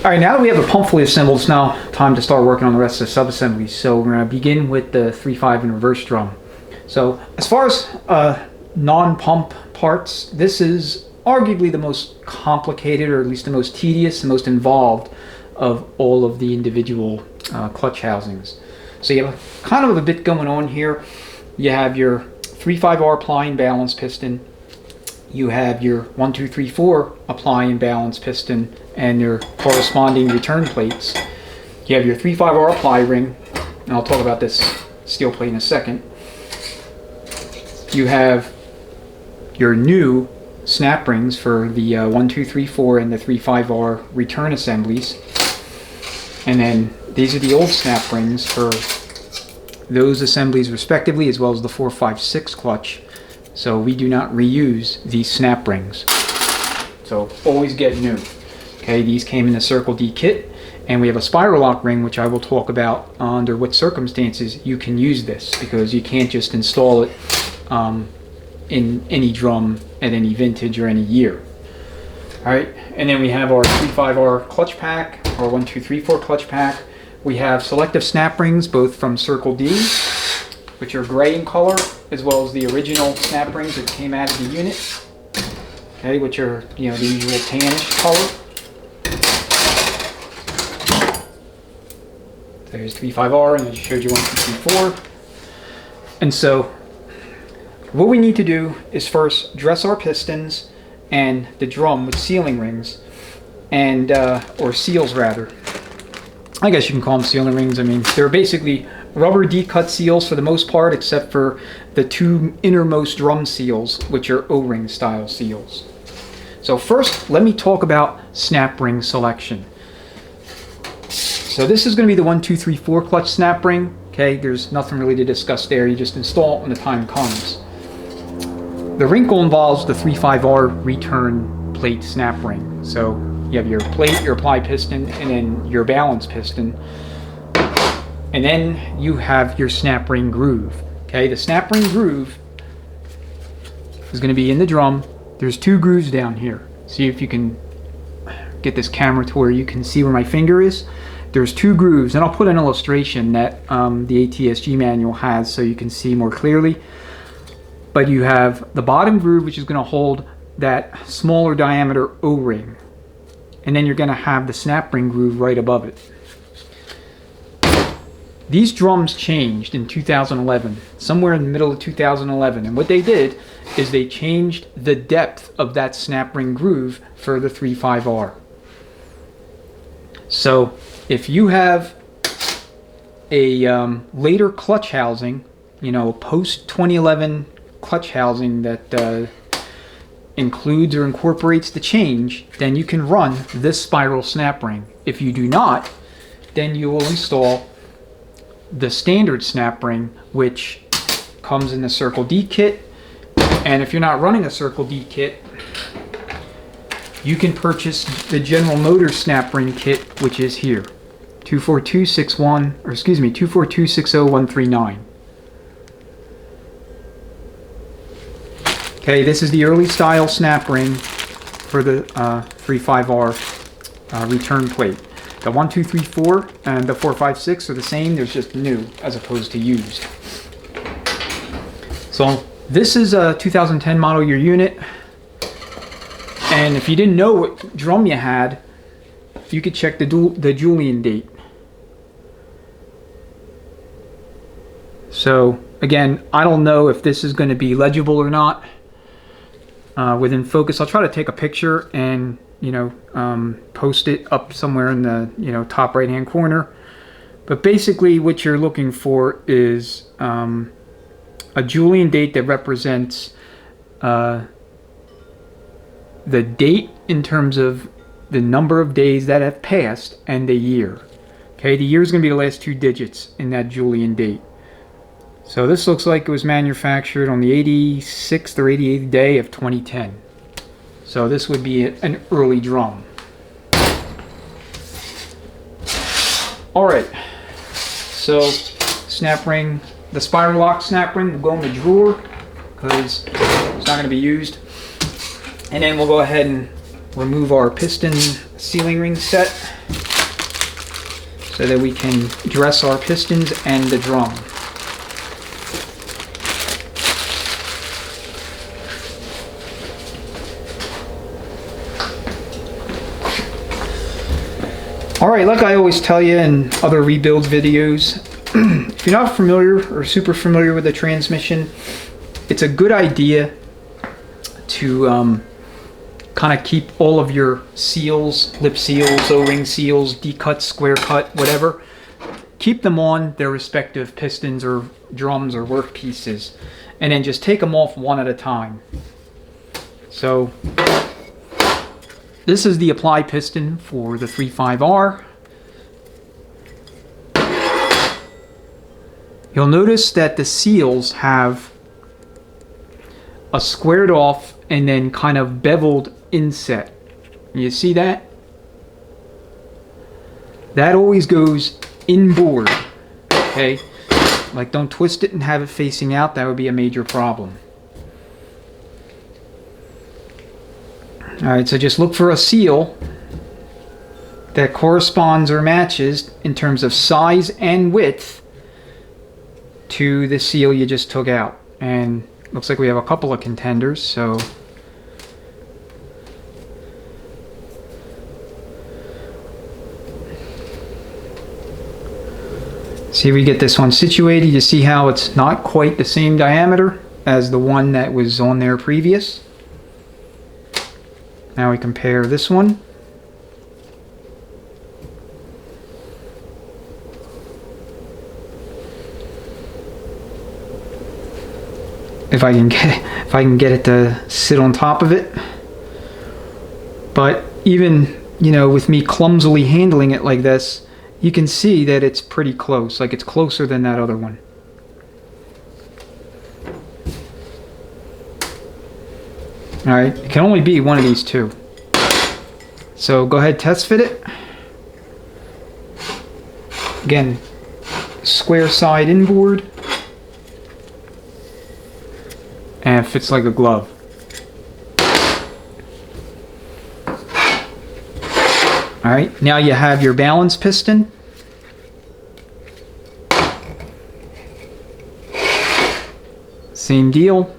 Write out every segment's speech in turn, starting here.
All right, now that we have the pump fully assembled, it's now time to start working on the rest of the sub-assemblies. So we're going to begin with the 3.5 and reverse drum. So as far as non-pump parts, this is arguably the most complicated, or at least the most tedious and most involved of all of the individual clutch housings. So you have kind of a bit going on here. You have your 3.5R apply and balance piston. You have your 1, 2, 3, 4 apply and balance piston and your corresponding return plates. You have your 3.5R apply ring, and I'll talk about this steel plate in a second. You have your new snap rings for the 1, 2, 3, 4 and the 3.5R return assemblies. And then these are the old snap rings for those assemblies respectively, as well as the 4, 5, 6 clutch. So we do not reuse these snap rings. So always get new. Okay, these came in the Circle D kit, and we have a spiral lock ring, which I will talk about under what circumstances you can use this, because you can't just install it in any drum at any vintage or any year. All right, and then we have our 3.5R clutch pack, or 1, 2, 3, 4 clutch pack. We have selective snap rings, both from Circle D, which are gray in color, as well as the original snap rings that came out of the unit. Okay, which are, you know, the usual tannish color. There's 3.5R, and I just showed you 1, 2, 3, 4. And so, what we need to do is first dress our pistons and the drum with sealing rings, and or seals rather. I guess you can call them sealing rings. I mean, they're basically rubber D-cut seals for the most part, except for the 2 innermost drum seals, which are O-ring style seals. So first, let me talk about snap ring selection. So this is going to be the 1, 2, 3, 4 clutch snap ring. Okay, there's nothing really to discuss there. You just install it when the time comes. The wrinkle involves the 3.5R return plate snap ring. So you have your plate, your apply piston, and then your balance piston. And then you have your snap ring groove. Okay, the snap ring groove is going to be in the drum. There's 2 grooves down here. See if you can get this camera to where you can see where my finger is. There's 2 grooves, and I'll put an illustration that the ATSG manual has so you can see more clearly. But you have the bottom groove, which is going to hold that smaller diameter O-ring. And then you're going to have the snap ring groove right above it. These drums changed in 2011, somewhere in the middle of 2011, and what they did is they changed the depth of that snap ring groove for the 3.5R. So if you have a later clutch housing, you know, post 2011 clutch housing that includes or incorporates the change, then you can run this spiral snap ring. If you do not, then you will install the standard snap ring, which comes in the Circle D kit. And if you're not running a Circle D kit, you can purchase the General Motors snap ring kit, which is here, 242-60139. Okay, this is the early style snap ring for the 3.5R return plate. The 1, 2, 3, 4 and the 4, 5, 6 are the same. There's just new as opposed to used. So this is a 2010 model year unit. And if you didn't know what drum you had, you could check the Julian date. So again, I don't know if this is going to be legible or not within focus. I'll try to take a picture and, you know, post it up somewhere in the, you know, top right hand corner. But basically what you're looking for is a Julian date that represents the date in terms of the number of days that have passed and the year. Okay, the year is going to be the last 2 digits in that Julian date. So this looks like it was manufactured on the 86th or 88th day of 2010. So this would be an early drum. Alright, so snap ring, the spiral lock snap ring will go in the drawer because it's not going to be used. And then we'll go ahead and remove our piston sealing ring set. so that we can dress our pistons and the drum. Alright, like I always tell you in other rebuild videos, if you're not familiar or super familiar with the transmission, it's a good idea to kind of keep all of your seals, lip seals, O-ring seals, D-cut, square cut, whatever, keep them on their respective pistons or drums or workpieces, and then just take them off one at a time. So this is the apply piston for the 35R. You'll notice that the seals have a squared off and then kind of beveled inset. You see that? That always goes inboard, okay? Like, don't twist it and have it facing out. That would be a major problem. Alright, so just look for a seal that corresponds or matches in terms of size and width to the seal you just took out. And looks like we have a couple of contenders, so see if we get this one situated. You see how it's not quite the same diameter as the one that was on there previous. Now we compare this one. If I can get it to sit on top of it. But even, you know, with me clumsily handling it like this, you can see that it's pretty close. Like, it's closer than that other one. Alright, it can only be one of these two. So go ahead, test fit it. Again, square side inboard. And it fits like a glove. Alright, now you have your balance piston. Same deal.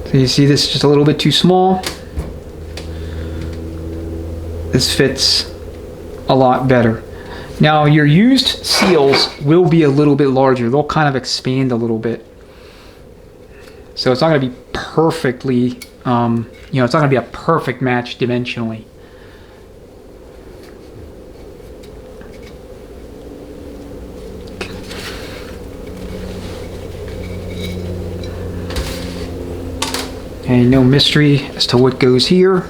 So you see this is just a little bit too small. This fits a lot better. Now your used seals will be a little bit larger. They'll kind of expand a little bit. So it's not going to be perfectly, you know, it's not going to be a perfect match dimensionally. Okay, no mystery as to what goes here.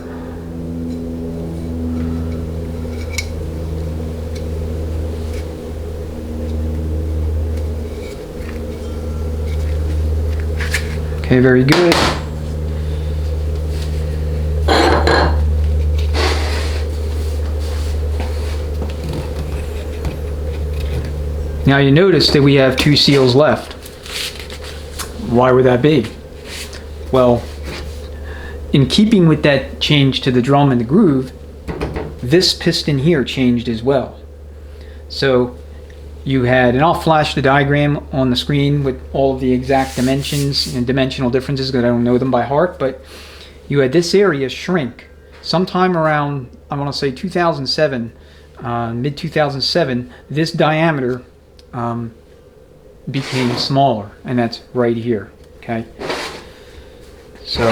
Okay, very good. Now you notice that we have two seals left. Why would that be? Well, in keeping with that change to the drum and the groove, this piston here changed as well. So you had, and I'll flash the diagram on the screen with all of the exact dimensions and dimensional differences because I don't know them by heart, but you had this area shrink sometime around, I want to say 2007, mid 2007, this diameter became smaller, and that's right here, okay? So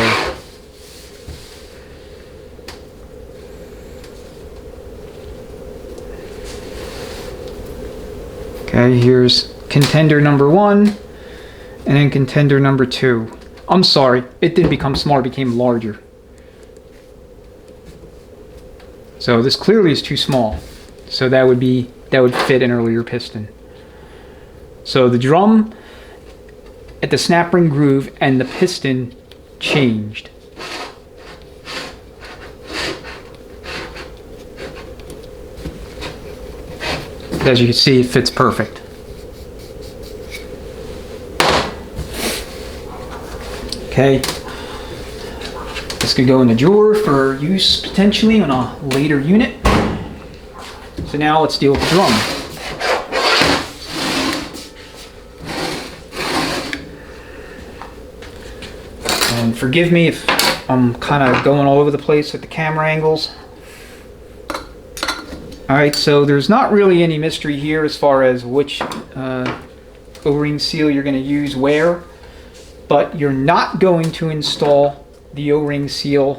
okay, here's contender number 1 and then contender number 2. I'm sorry, it didn't become smaller, it became larger. So this clearly is too small. So that would fit an earlier piston. So the drum at the snap ring groove and the piston changed. As you can see, it fits perfect. Okay. This could go in the drawer for use potentially on a later unit. So now let's deal with the drum. And forgive me if I'm kind of going all over the place with the camera angles. Alright, so there's not really any mystery here as far as which O-ring seal you're going to use where, but you're not going to install the O-ring seal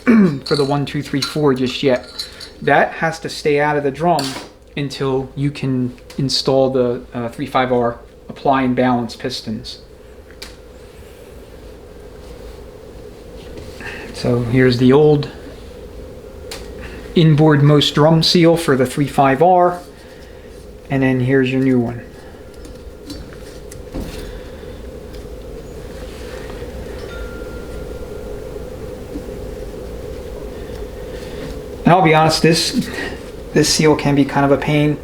for the 1, 2, 3, 4 just yet. That has to stay out of the drum until you can install the 3.5R apply and balance pistons. So here's the old inboard most drum seal for the 3.5R, and then here's your new one. And I'll be honest, this seal can be kind of a pain.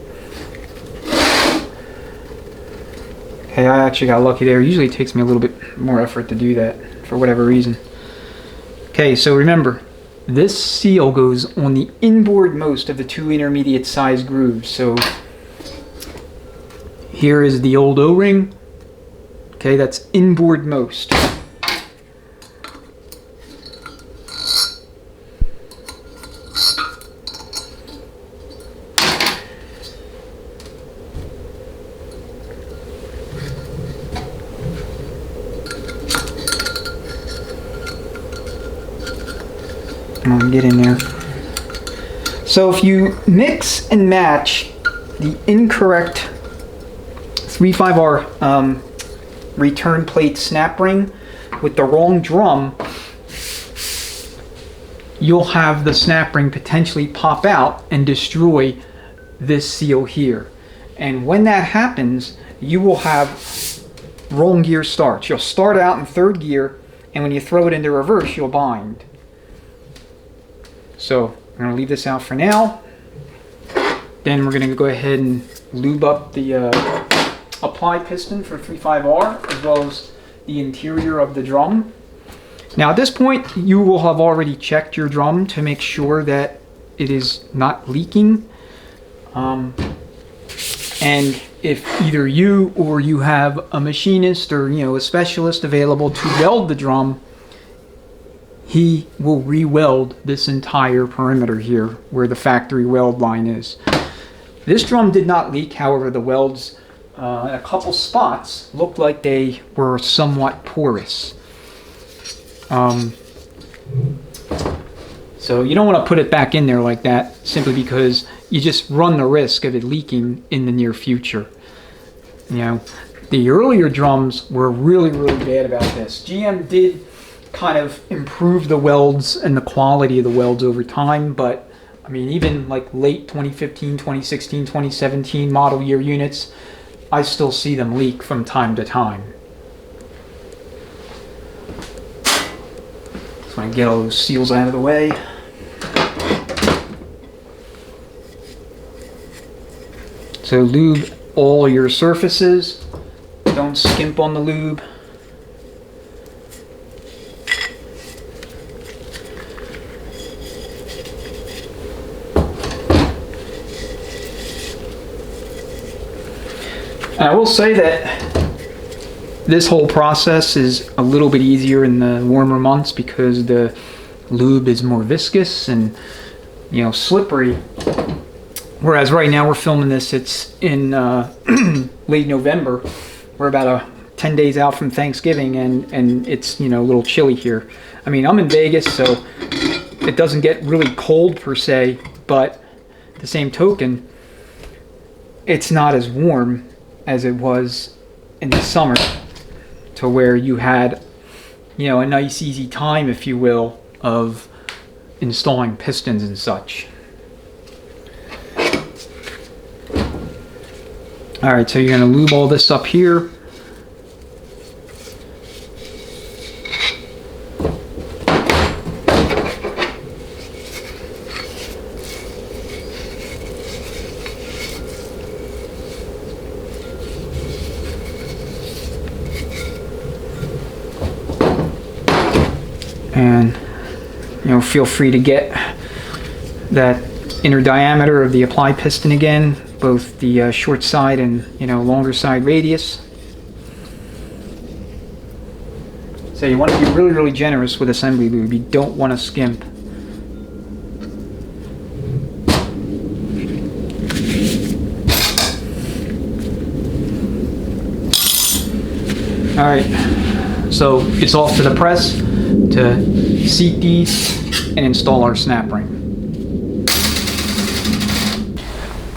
Okay, I actually got lucky there. Usually it takes me a little bit more effort to do that for whatever reason. Okay, so remember, this seal goes on the inboard most of the 2 intermediate size grooves. So here is the old O-ring. Okay, that's inboard most. Come on, get in there. So if you mix and match the incorrect 3.5R return plate snap ring with the wrong drum, you'll have the snap ring potentially pop out and destroy this seal here. And when that happens, you will have wrong gear starts. You'll start out in 3rd gear, and when you throw it into reverse, you'll bind. So I'm going to leave this out for now. Then we're going to go ahead and lube up the apply piston for 3.5R as well as the interior of the drum. Now at this point you will have already checked your drum to make sure that it is not leaking. And if either you or you have a machinist or a specialist available to weld the drum, he will re-weld this entire perimeter here where the factory weld line is. This drum did not leak, however the welds in a couple spots looked like they were somewhat porous. So you don't want to put it back in there like that simply because you just run the risk of it leaking in the near future. The earlier drums were really bad about this. GM did kind of improve the welds and the quality of the welds over time, but I mean even like late 2015, 2016, 2017 model year units, I still see them leak from time to time. Just want to get all those seals out of the way. So lube all your surfaces, don't skimp on the lube. And I will say that this whole process is a little bit easier in the warmer months because the lube is more viscous and slippery. Whereas right now we're filming this, it's in late November. We're about 10 days out from Thanksgiving and it's a little chilly here. I mean, I'm in Vegas, so it doesn't get really cold per se, but the same token, it's not as warm as it was in the summer, to where you had a nice easy time, if you will, of installing pistons and such. Alright, so you're going to lube all this up here. feel free to get that inner diameter of the apply piston again, both the short side and longer side radius. So you want to be really generous with assembly lube. You don't want to skimp. Alright, so it's off to the press to seat these and install our snap ring.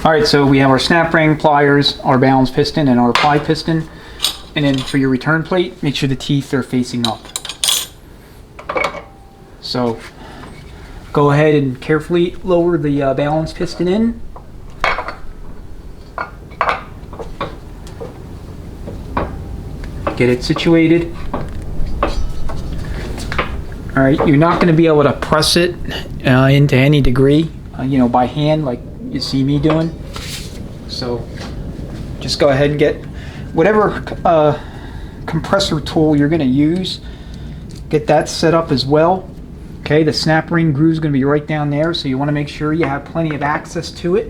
Alright, so we have our snap ring, pliers, our balance piston, and our apply piston. And then for your return plate, make sure the teeth are facing up. So go ahead and carefully lower the balance piston in. Get it situated. Alright, you're not going to be able to press it into any degree, by hand like you see me doing. So just go ahead and get whatever compressor tool you're going to use, get that set up as well. Okay, the snap ring groove is going to be right down there, so you want to make sure you have plenty of access to it.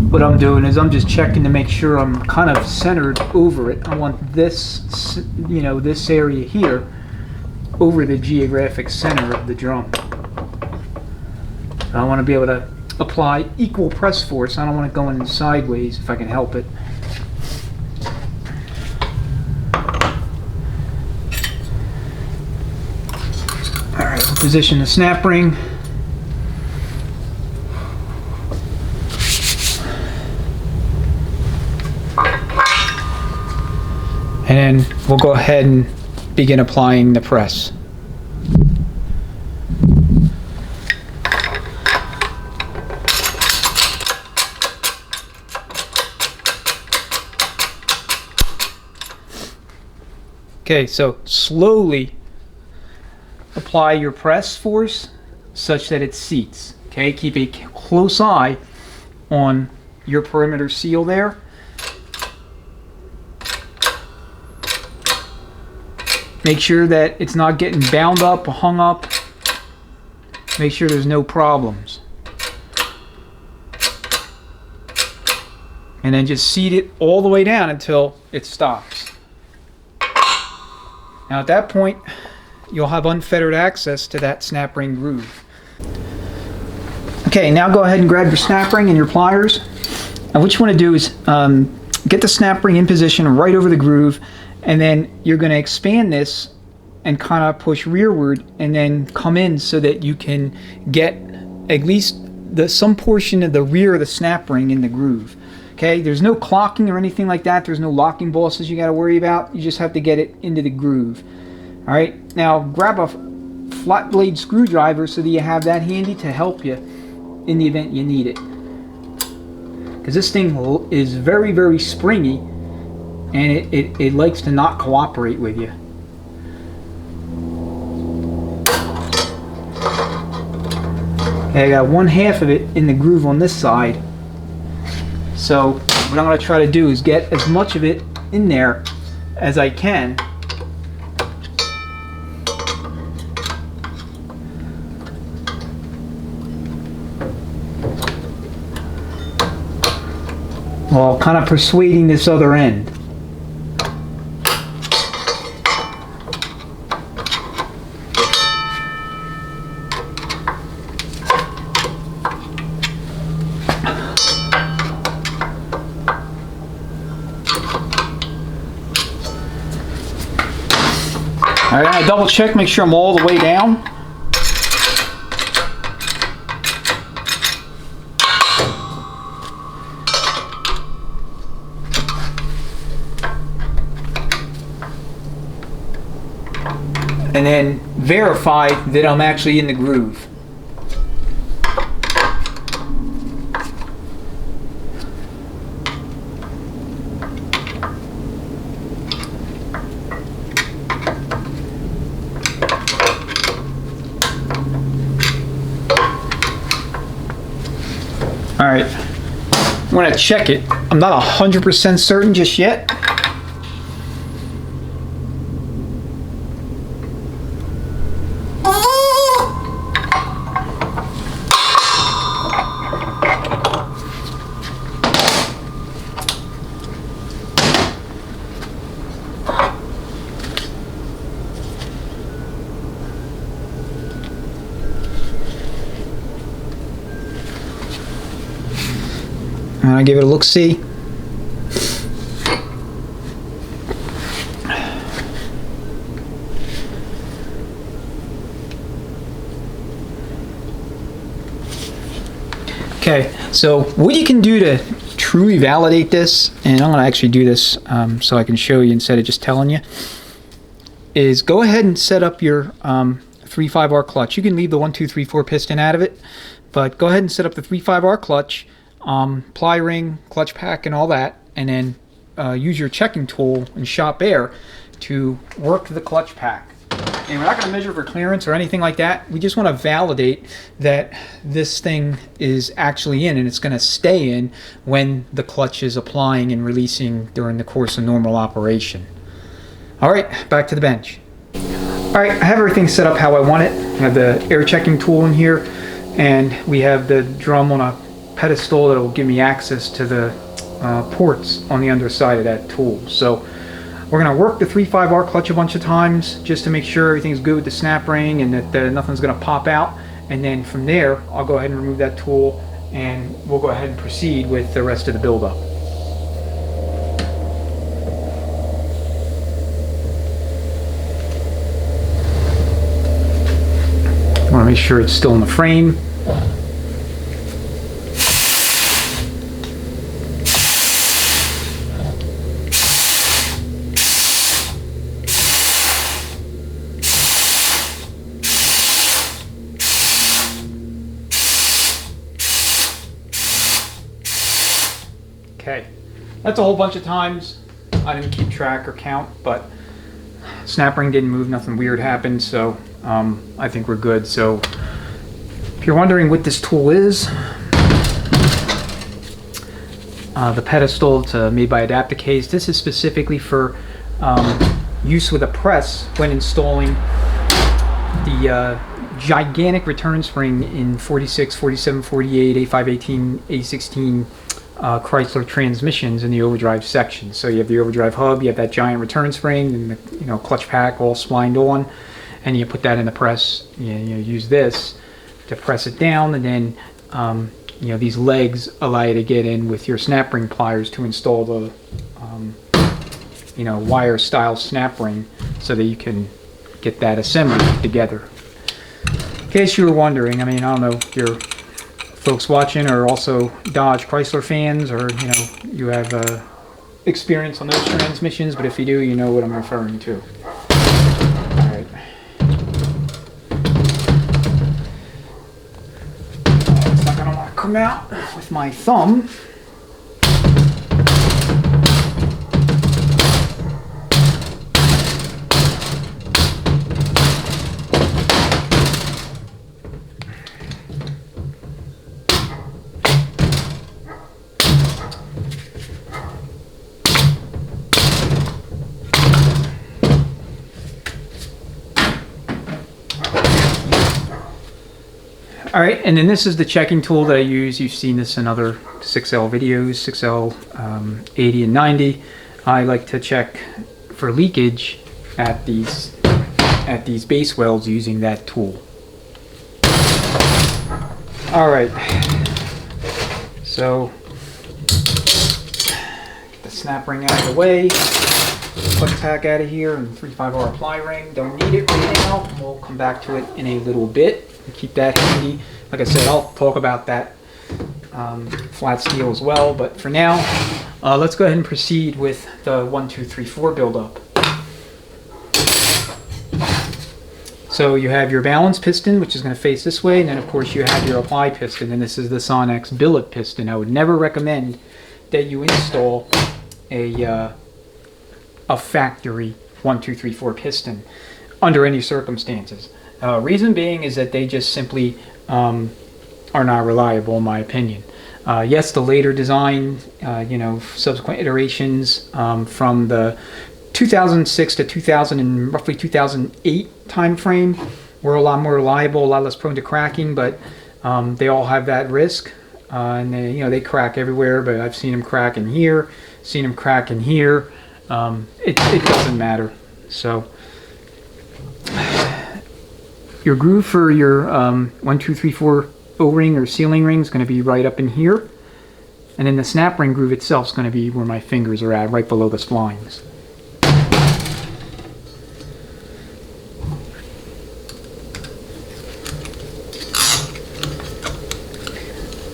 What I'm doing is I'm just checking to make sure I'm kind of centered over it. I want this, this area here over the geographic center of the drum. I want to be able to apply equal press force. I don't want it going sideways if I can help it. Alright, we'll position the snap ring. And then we'll go ahead and begin applying the press. Okay, so slowly apply your press force such that it seats. Okay, keep a close eye on your perimeter seal there. Make sure that it's not getting bound up, hung up. Make sure there's no problems. And then just seat it all the way down until it stops. Now at that point, you'll have unfettered access to that snap ring groove. Okay, now go ahead and grab your snap ring and your pliers. And what you want to do is get the snap ring in position right over the groove. And then you're going to expand this and kind of push rearward and then come in so that you can get at least some portion of the rear of the snap ring in the groove. Okay, there's no clocking or anything like that. There's no locking bosses you got to worry about. You just have to get it into the groove. All right, now grab a flat blade screwdriver so that you have that handy to help you in the event you need it. Because this thing is very springy. And it likes to not cooperate with you. Okay, I got 1/2 of it in the groove on this side. So what I'm going to try to do is get as much of it in there as I can. While kind of persuading this other end. Alright, I double check, make sure I'm all the way down. And then verify that I'm actually in the groove. All right, I'm gonna check it. I'm not 100% certain just yet. I'm gonna give it a look-see. Okay, so what you can do to truly validate this, and I'm gonna actually do this so I can show you instead of just telling you, is go ahead and set up your 3.5R clutch. You can leave the 1, 2, 3, 4 piston out of it, but go ahead and set up the 3.5R clutch, ply ring, clutch pack, and all that, and then use your checking tool and shop air to work the clutch pack. And we're not going to measure for clearance or anything like that. We just want to validate that this thing is actually in and it's going to stay in when the clutch is applying and releasing during the course of normal operation. All right, back to the bench. All right, I have everything set up how I want it. I have the air checking tool in here, and we have the drum on a pedestal that will give me access to the ports on the underside of that tool. So we're going to work the 3.5R clutch a bunch of times just to make sure everything's good with the snap ring and that nothing's going to pop out. And then from there, I'll go ahead and remove that tool and we'll go ahead and proceed with the rest of the buildup. I want to make sure it's still in the frame. Okay, that's a whole bunch of times. I didn't keep track or count, but snap ring didn't move, nothing weird happened, so I think we're good. So if you're wondering what this tool is, the pedestal, it's made by Adaptacase. This is specifically for use with a press when installing the gigantic return spring in 46, 47, 48, A518, A16 Chrysler transmissions in the overdrive section. So you have the overdrive hub, you have that giant return spring, and the clutch pack all splined on, and you put that in the press. You use this to press it down, and then these legs allow you to get in with your snap ring pliers to install the wire style snap ring so that you can get that assembly together. In case you were wondering, I don't know if you're folks watching are also Dodge Chrysler fans, or you have experience on those transmissions, but if you do, you know what I'm referring to. Alright. It's not gonna want to come out with my thumb. All right, and then this is the checking tool that I use. You've seen this in other 6L videos, 6L 80 and 90. I like to check for leakage at these base welds using that tool. All right, so get the snap ring out of the way, clutch pack out of here, and 3.5R ply ring. Don't need it right now. We'll come back to it in a little bit. Keep that handy. Like I said, I'll talk about that flat steel as well, but for now, let's go ahead and proceed with the 1, 2, 3, 4 buildup. So you have your balance piston, which is going to face this way, and then of course you have your apply piston, and this is the Sonnax Billet Piston. I would never recommend that you install a factory 1, 2, 3, 4 piston under any circumstances. Reason being is that they just simply are not reliable, in my opinion. Yes, the later design, you know, subsequent iterations from the 2006 to 2000 and roughly 2008 time frame were a lot more reliable, a lot less prone to cracking, but they all have that risk, and they, you know, they crack everywhere. But I've seen them crack in here, seen them crack in here. It doesn't matter. So your groove for your 1, 2, 3, 4 O-ring or sealing ring is going to be right up in here, and then the snap ring groove itself is going to be where my fingers are at, right below the splines.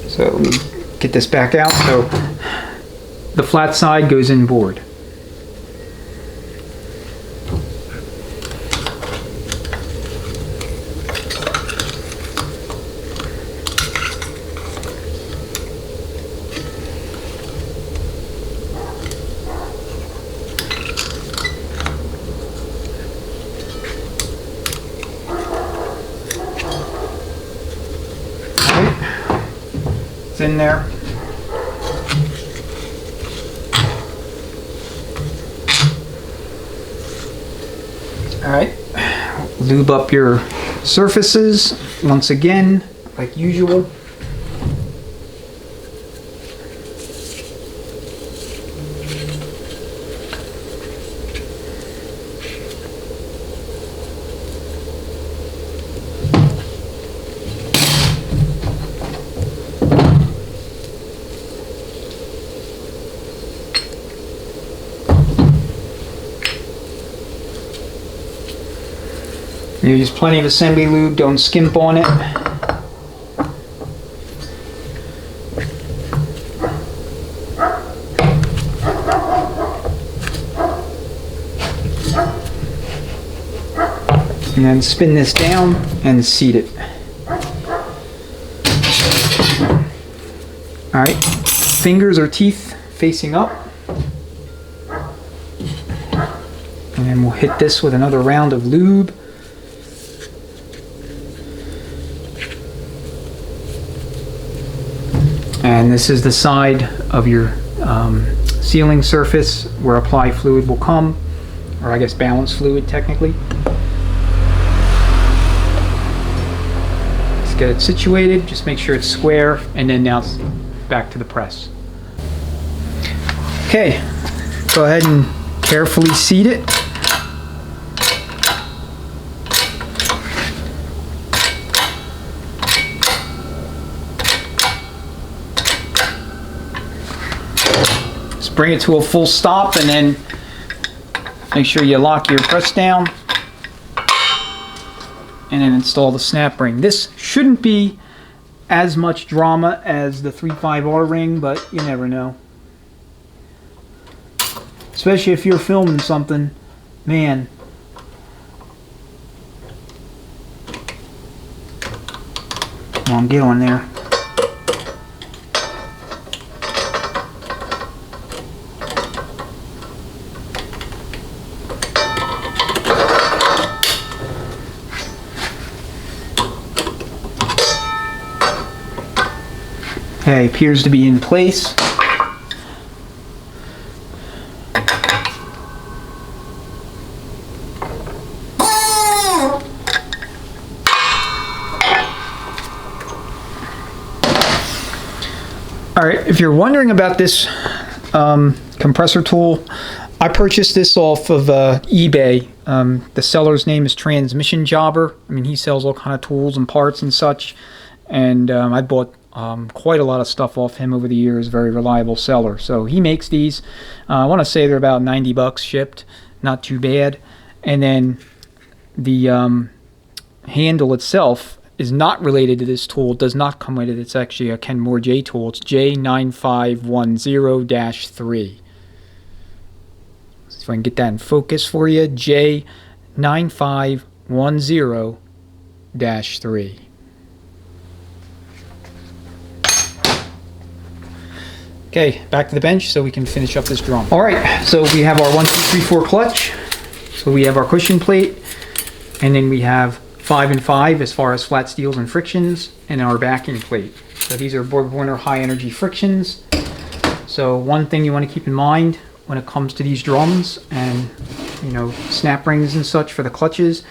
So let me get this back out. So the flat side goes inboard. In there. All right, lube up your surfaces once again, like usual. Use plenty of assembly lube, don't skimp on it. And then spin this down and seat it. Alright, fingers or teeth facing up. And then we'll hit this with another round of lube. And this is the side of your sealing surface where apply fluid will come, or I guess balance fluid technically. Let's get it situated, just make sure it's square, and then now it's back to the press. Okay, go ahead and carefully seat it. Bring it to a full stop, and then make sure you lock your press down, and then install the snap ring. This shouldn't be as much drama as the 3.5R ring, but you never know. Especially if you're filming something, man. Come on, get on there. Okay, appears to be in place. Alright, if you're wondering about this compressor tool, I purchased this off of eBay. The seller's name is Transmission Jobber. I mean, he sells all kind of tools and parts and such. And I bought quite a lot of stuff off him over the years. Very reliable seller. So he makes these. I want to say they're about 90 bucks shipped. Not too bad. And then the handle itself is not related to this tool. It does not come with it. It's actually a Kenmore J tool. It's J9510-3. So if I can get that in focus for you. J9510-3. Okay, back to the bench so we can finish up this drum. All right, so we have our 1, 2, 3, 4 clutch. So we have our cushion plate, and then we have 5 and 5 as far as flat steels and frictions, and our backing plate. So these are Borg Warner high energy frictions. So one thing you want to keep in mind when it comes to these drums and, you know, snap rings and such for the clutches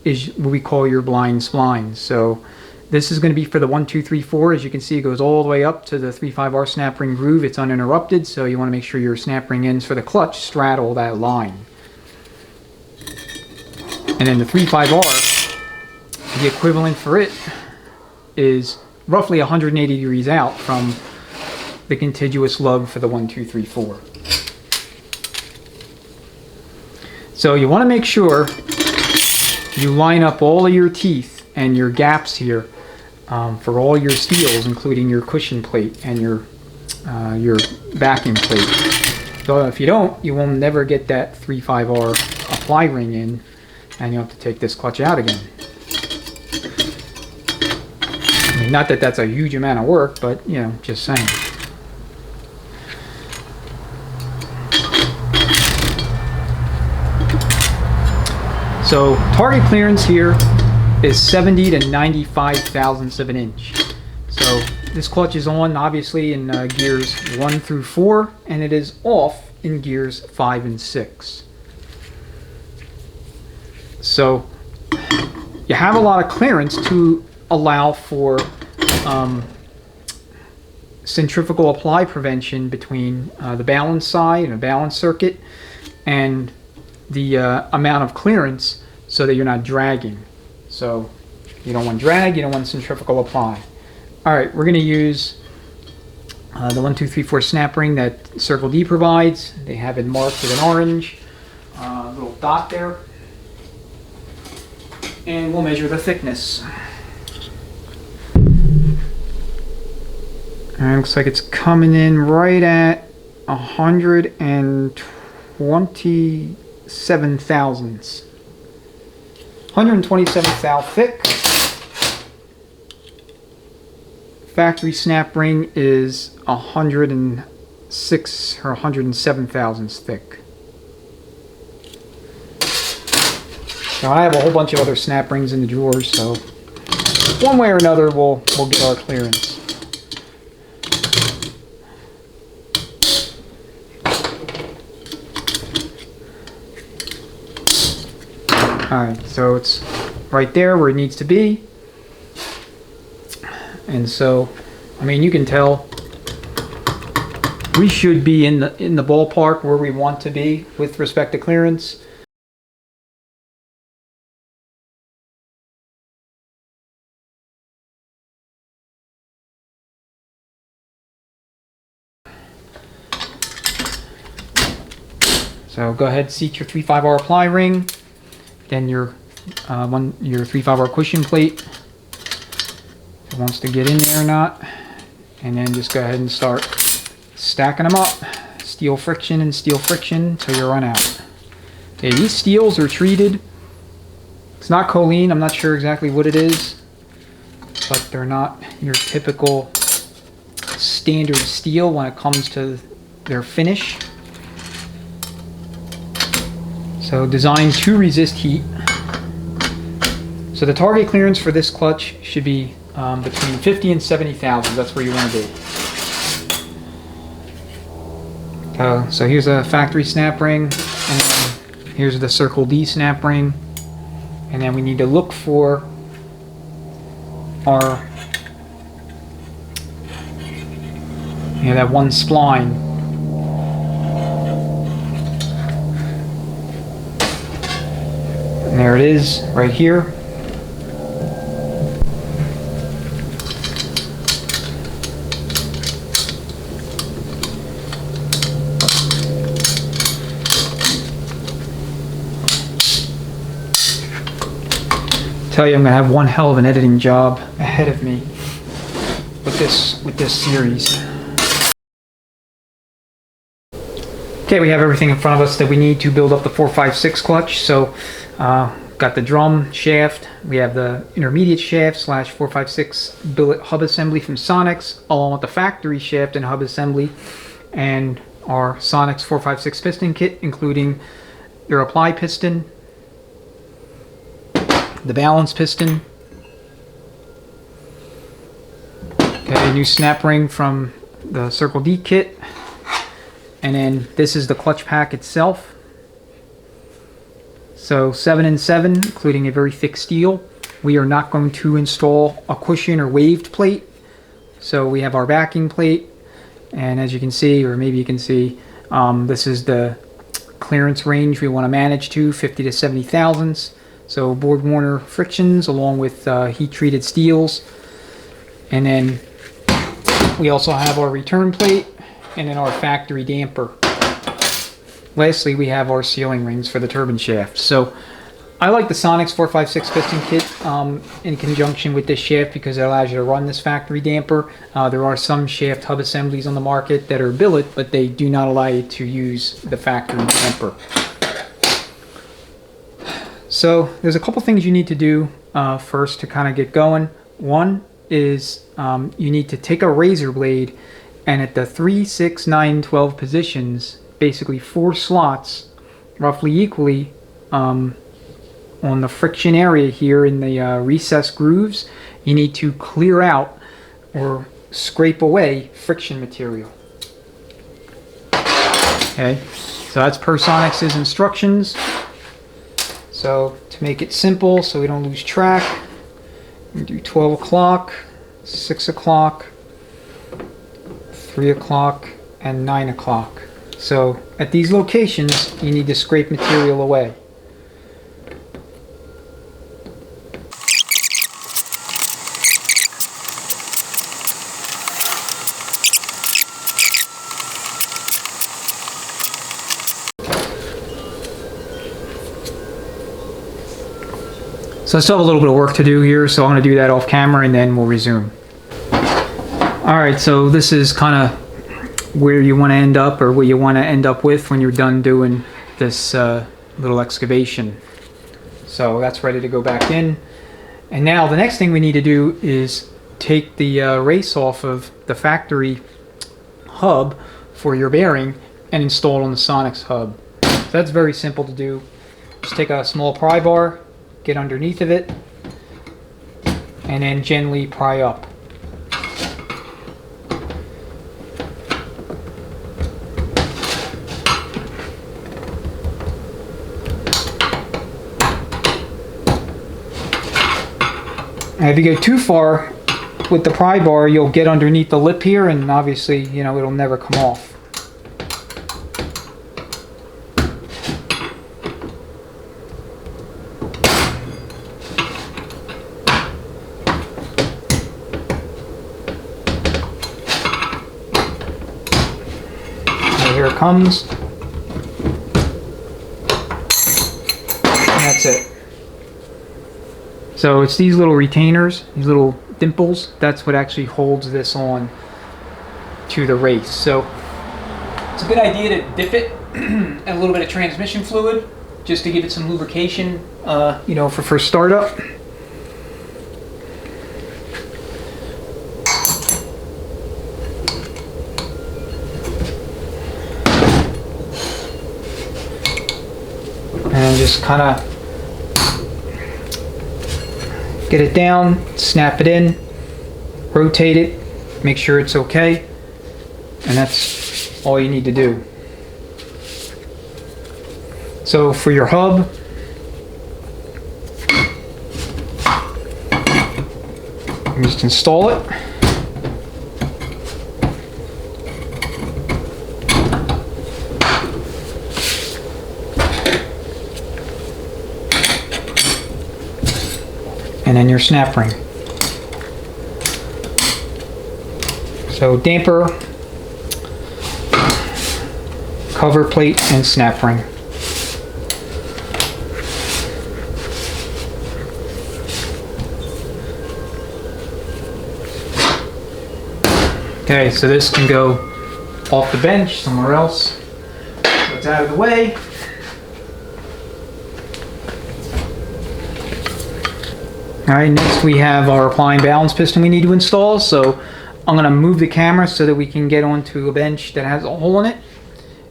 is what we call your blind splines. So this is going to be for the 1, 2, 3, 4. As you can see, it goes all the way up to the 3/5R snap ring groove. It's uninterrupted, so you want to make sure your snap ring ends for the clutch straddle that line. And then the 3/5R, the equivalent for it is roughly 180 degrees out from the contiguous lug for the 1, 2, 3, 4. So you want to make sure you line up all of your teeth and your gaps here for all your steels, including your cushion plate and your backing plate. So if you don't, you will never get that 3/5R apply ring in, and you'll have to take this clutch out again. I mean, not that that's a huge amount of work, but, you know, just saying. So target clearance here is 70 to 95 thousandths of an inch. So this clutch is on obviously in gears 1 through 4, and it is off in gears 5 and 6. So you have a lot of clearance to allow for centrifugal apply prevention between the balance side and a balance circuit and the amount of clearance so that you're not dragging. So you don't want drag, you don't want centrifugal apply. All right, we're going to use the 1, 2, 3, 4 snap ring that Circle D provides. They have it marked with an orange little dot there. And we'll measure the thickness. And it looks like it's coming in right at 127 thousandths. 127 thou thick. Factory snap ring is 106 or 107 thousandths thick. Now I have a whole bunch of other snap rings in the drawers, so one way or another we'll get our clearance. Alright, so it's right there where it needs to be. And so, I mean, you can tell we should be in the ballpark where we want to be with respect to clearance. So go ahead, seat your 3/5R apply ring, then your 3/5R cushion plate, if it wants to get in there or not, and then just go ahead and start stacking them up, steel friction until you run out. Okay, these steels are treated. It's not choline. I'm not sure exactly what it is, but they're not your typical standard steel when it comes to their finish. So designed to resist heat. So the target clearance for this clutch should be between 50 and 70 thousandths. That's where you want to be. So here's a factory snap ring, and here's the Circle D snap ring, and then we need to look for our that one spline. And there it is, right here. Tell you, I'm gonna have one hell of an editing job ahead of me with this series. Okay, we have everything in front of us that we need to build up the 456 clutch. So got the drum shaft, we have the intermediate shaft / 456 billet hub assembly from Sonnax, along with the factory shaft and hub assembly, and our Sonnax 456 piston kit, including their apply piston, the balance piston. Okay, the new snap ring from the Circle D kit. And then this is the clutch pack itself. So 7 and 7, including a very thick steel. We are not going to install a cushion or waved plate. So we have our backing plate. And as you can see, or maybe you can see, this is the clearance range we want to manage to, 50 to 70 thousandths. So Borg Warner frictions along with heat treated steels. And then we also have our return plate and then our factory damper. Lastly, we have our sealing rings for the turbine shaft. So I like the Sonnax 456 piston kit in conjunction with this shaft because it allows you to run this factory damper. There are some shaft hub assemblies on the market that are billet, but they do not allow you to use the factory damper. So there's a couple things you need to do first to kind of get going. One is you need to take a razor blade and at the 3, 6, 9, 12 positions, basically 4 slots, roughly equally, on the friction area here in the recessed grooves, you need to clear out or scrape away friction material. Okay, so that's per Sonnax's instructions. So to make it simple, so we don't lose track, we do 12 o'clock, 6 o'clock, 3 o'clock, and 9 o'clock. So at these locations, you need to scrape material away. So I still have a little bit of work to do here, so I'm going to do that off camera and then we'll resume. Alright, so this is kind of where you want to end up, or what you want to end up with when you're done doing this little excavation. So that's ready to go back in. And now the next thing we need to do is take the race off of the factory hub for your bearing and install it on the Sonnax hub. So that's very simple to do. Just take a small pry bar, get underneath of it, and then gently pry up. And if you go too far with the pry bar, you'll get underneath the lip here, and obviously, you know, it'll never come off. Here it comes, and that's it. So it's these little retainers, these little dimples, that's what actually holds this on to the race. So it's a good idea to dip it in a little bit of transmission fluid just to give it some lubrication, you know, for startup. And just kind of get it down, snap it in, rotate it, make sure it's okay, and that's all you need to do. So for your hub, you just install it. And then your snap ring. So damper, cover plate, and snap ring. Okay, so this can go off the bench somewhere else. So it's out of the way. Alright, next we have our applying balance piston we need to install. So I'm going to move the camera so that we can get onto a bench that has a hole in it,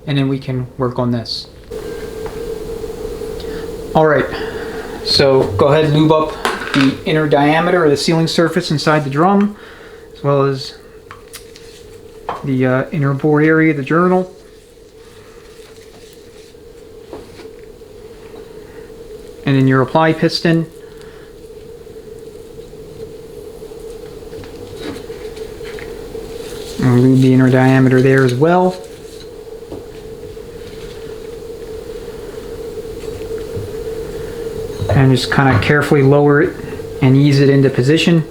and then we can work on this. Alright, so go ahead and lube up the inner diameter of the sealing surface inside the drum, as well as the inner bore area of the journal. And then your apply piston. And remove the inner diameter there as well. And just kind of carefully lower it and ease it into position.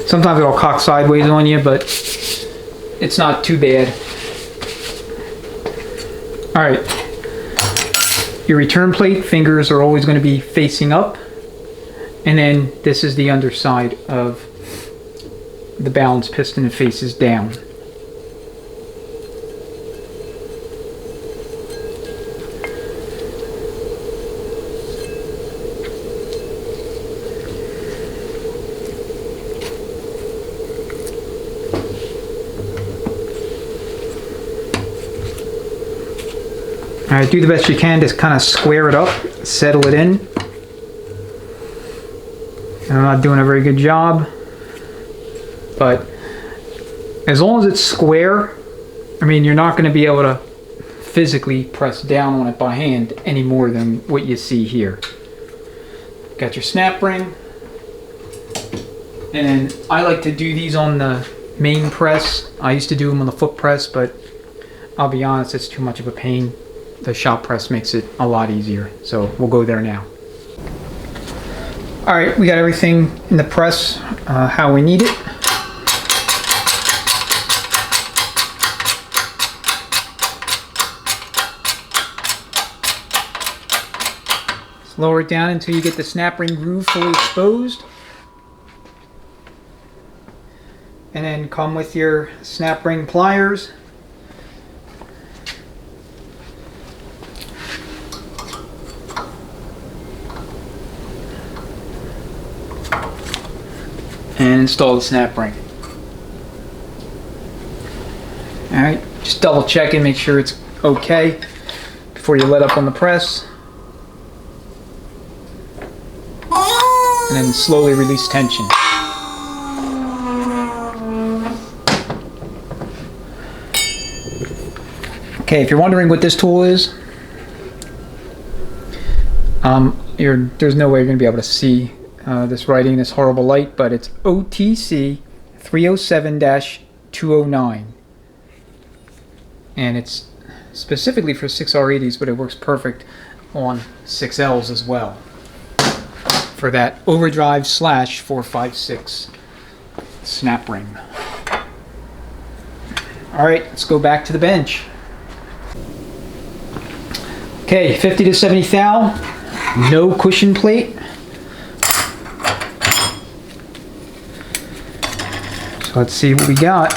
Sometimes it'll cock sideways on you, but it's not too bad. All right, your return plate fingers are always going to be facing up, and then this is the underside of the balance piston that faces down. All right, do the best you can to kind of square it up, settle it in. I'm not doing a very good job, but as long as it's square, I mean, you're not going to be able to physically press down on it by hand any more than what you see here. Got your snap ring, and I like to do these on the main press. I used to do them on the foot press, but I'll be honest, it's too much of a pain. The shop press makes it a lot easier, so we'll go there now. All right, we got everything in the press how we need it. Just lower it down until you get the snap ring groove fully exposed. And then come with your snap ring pliers. And install the snap ring. Alright, just double check and make sure it's okay before you let up on the press. And then slowly release tension. Okay, if you're wondering what this tool is, there's no way you're going to be able to see this writing in this horrible light, but it's OTC 307-209, and it's specifically for 6R80s, but it works perfect on 6Ls as well for that overdrive / 456 snap ring. Alright, let's go back to the bench. Okay, 50 to 70 thou, no cushion plate. Let's see what we got.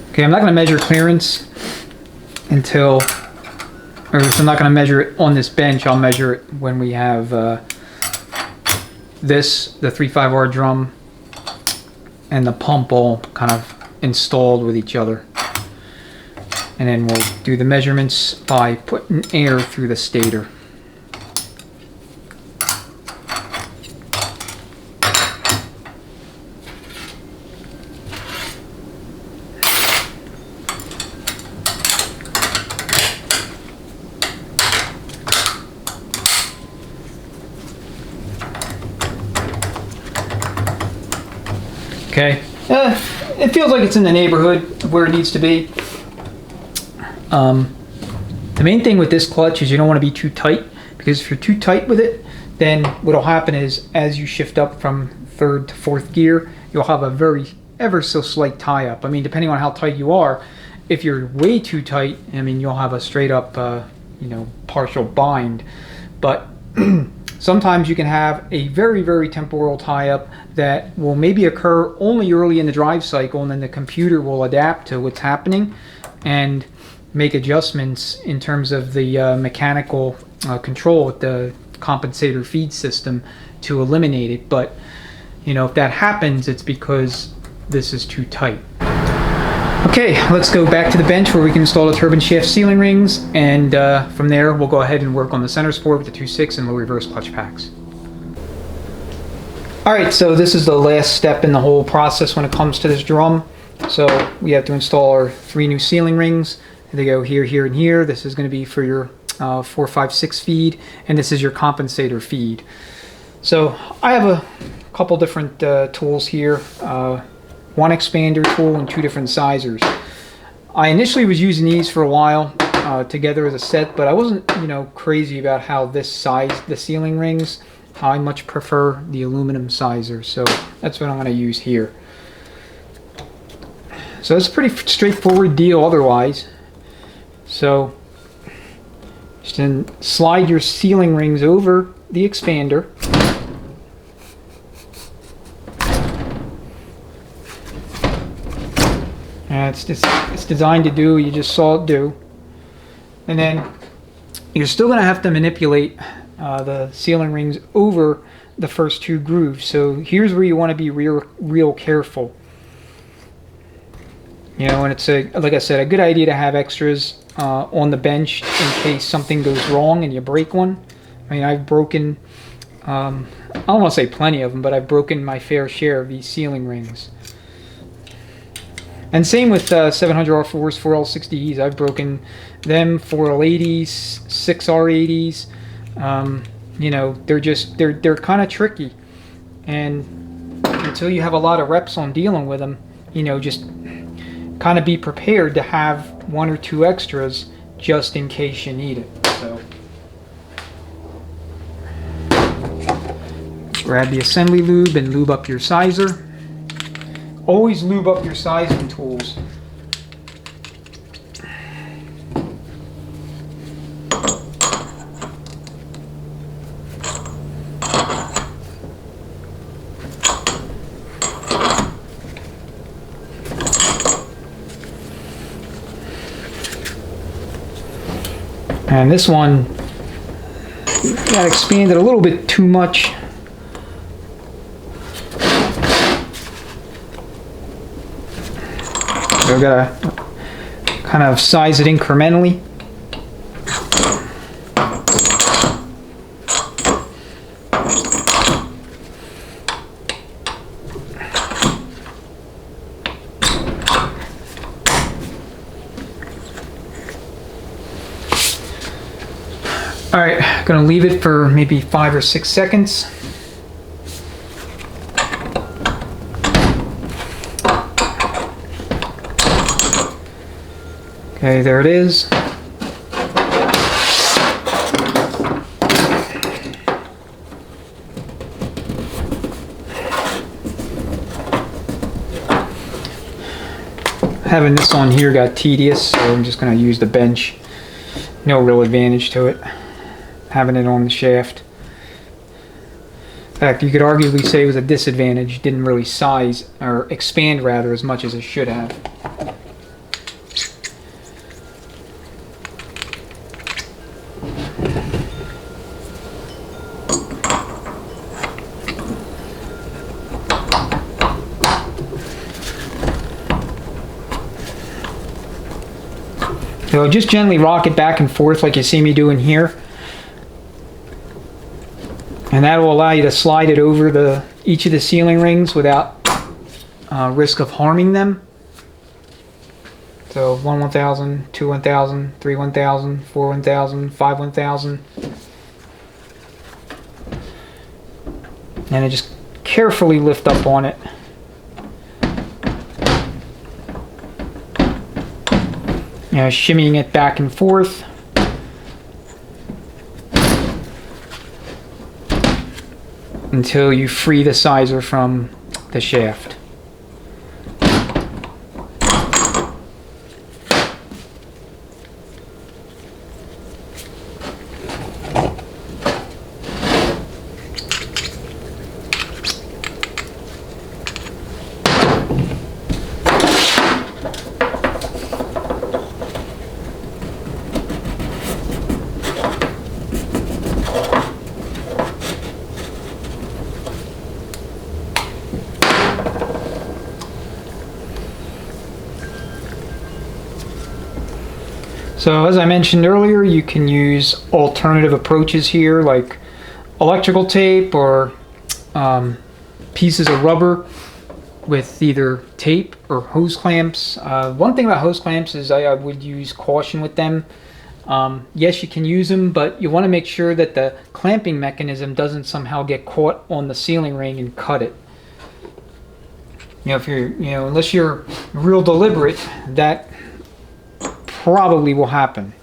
Okay, I'm not going to measure clearance until, or I'm not going to measure it on this bench. I'll measure it when we have the 3.5R drum and the pump all kind of installed with each other. And then we'll do the measurements by putting air through the stator. Okay, it feels like it's in the neighborhood of where it needs to be. The main thing with this clutch is you don't want to be too tight, because if you're too tight with it, then what'll happen is as you shift up from 3rd to 4th gear, you'll have a very ever so slight tie up. I mean, depending on how tight you are, if you're way too tight, I mean, you'll have a straight up, partial bind. But sometimes you can have a very, very temporal tie-up that will maybe occur only early in the drive cycle, and then the computer will adapt to what's happening and make adjustments in terms of the mechanical control with the compensator feed system to eliminate it. But, if that happens, it's because this is too tight. Okay, let's go back to the bench where we can install the turbine shaft sealing rings, and from there we'll go ahead and work on the center sport with the 2.6 and low reverse clutch packs. Alright, so this is the last step in the whole process when it comes to this drum. So we have to install our 3 new sealing rings. They go here, here, and here. This is going to be for your 4, 5, 6 feed, and this is your compensator feed. So I have a couple different tools here. One expander tool and 2 different sizers. I initially was using these for a while together as a set, but I wasn't, crazy about how this size the sealing rings. I much prefer the aluminum sizer, so that's what I'm going to use here. So it's a pretty straightforward deal otherwise. So just then slide your sealing rings over the expander. And it's designed to do, you just saw it do. And then you're still going to have to manipulate the sealing rings over the first 2 grooves. So here's where you want to be real careful. And it's like I said, a good idea to have extras on the bench in case something goes wrong and you break one. I mean, I've broken, I don't want to say plenty of them, but I've broken my fair share of these sealing rings. And same with 700R4s, 4L60Es. I've broken them, 4L80s, 6R80s. They're kind of tricky. And until you have a lot of reps on dealing with them, just kind of be prepared to have 1 or 2 extras just in case you need it. So grab the assembly lube and lube up your sizer. Always lube up your sizing tools. And this one got expanded a little bit too much. So I've got to kind of size it incrementally. Alright, gonna leave it for maybe 5 or 6 seconds. Okay, there it is. Having this on here got tedious, so I'm just going to use the bench. No real advantage to it, having it on the shaft. In fact, you could arguably say it was a disadvantage. Didn't really size, or expand rather, as much as it should have. So just gently rock it back and forth like you see me doing here. And that will allow you to slide it over each of the sealing rings without risk of harming them. So 1 1000, 2 1000, 3 1000, 4 1000, 5 1000. And I just carefully lift up on it. Shimmying it back and forth. Until you free the sizer from the shaft. So as I mentioned earlier, you can use alternative approaches here, like electrical tape or pieces of rubber with either tape or hose clamps. One thing about hose clamps is I would use caution with them. Yes, you can use them, but you want to make sure that the clamping mechanism doesn't somehow get caught on the sealing ring and cut it. You know, if you're, unless you're real deliberate, that probably will happen.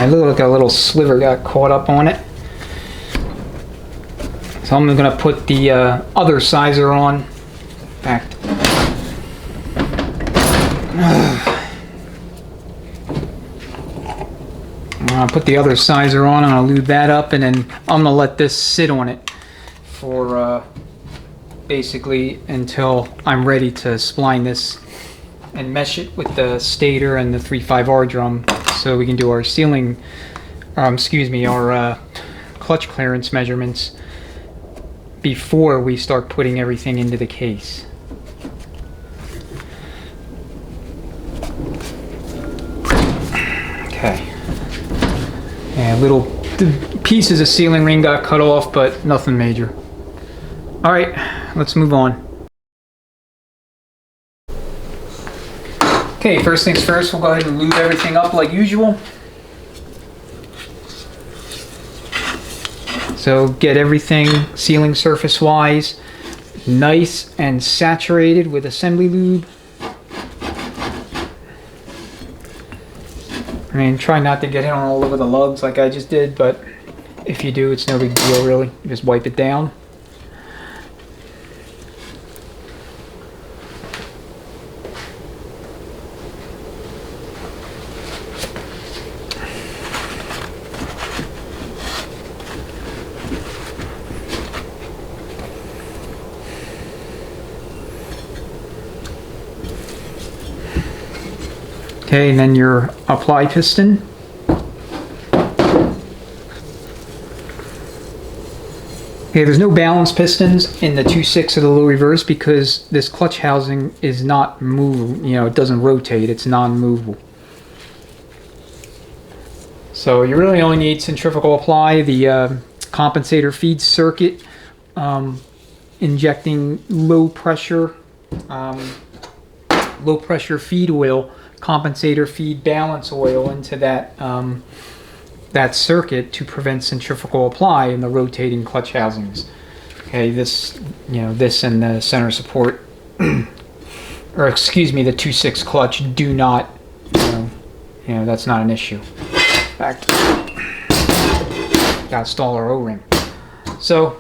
It looked like a little sliver got caught up on it. So I'm going to put the other sizer on. In fact, I'm going to put the other sizer on. I'm going to lube that up, and then I'm going to let this sit on it for basically until I'm ready to spline this and mesh it with the stator and the 3.5R drum, so we can do our sealing, our clutch clearance measurements before we start putting everything into the case. Okay. And little pieces of sealing ring got cut off, but nothing major. All right, let's move on. Okay, first things first, we'll go ahead and lube everything up like usual. So get everything sealing surface wise nice and saturated with assembly lube. I mean, try not to get it on all over the lugs like I just did, but if you do, it's no big deal really. Just wipe it down. Okay, and then your apply piston. Okay, there's no balance pistons in the 2.6 or the low reverse because this clutch housing is not movable. It doesn't rotate, it's non-movable. So you really only need centrifugal apply, the compensator feed circuit, injecting low pressure feed oil, compensator feed balance oil into that that circuit to prevent centrifugal apply in the rotating clutch housings. Okay, this and the center support, or excuse me, the 2.6 clutch do not, that's not an issue. In fact, got to install our O-ring. So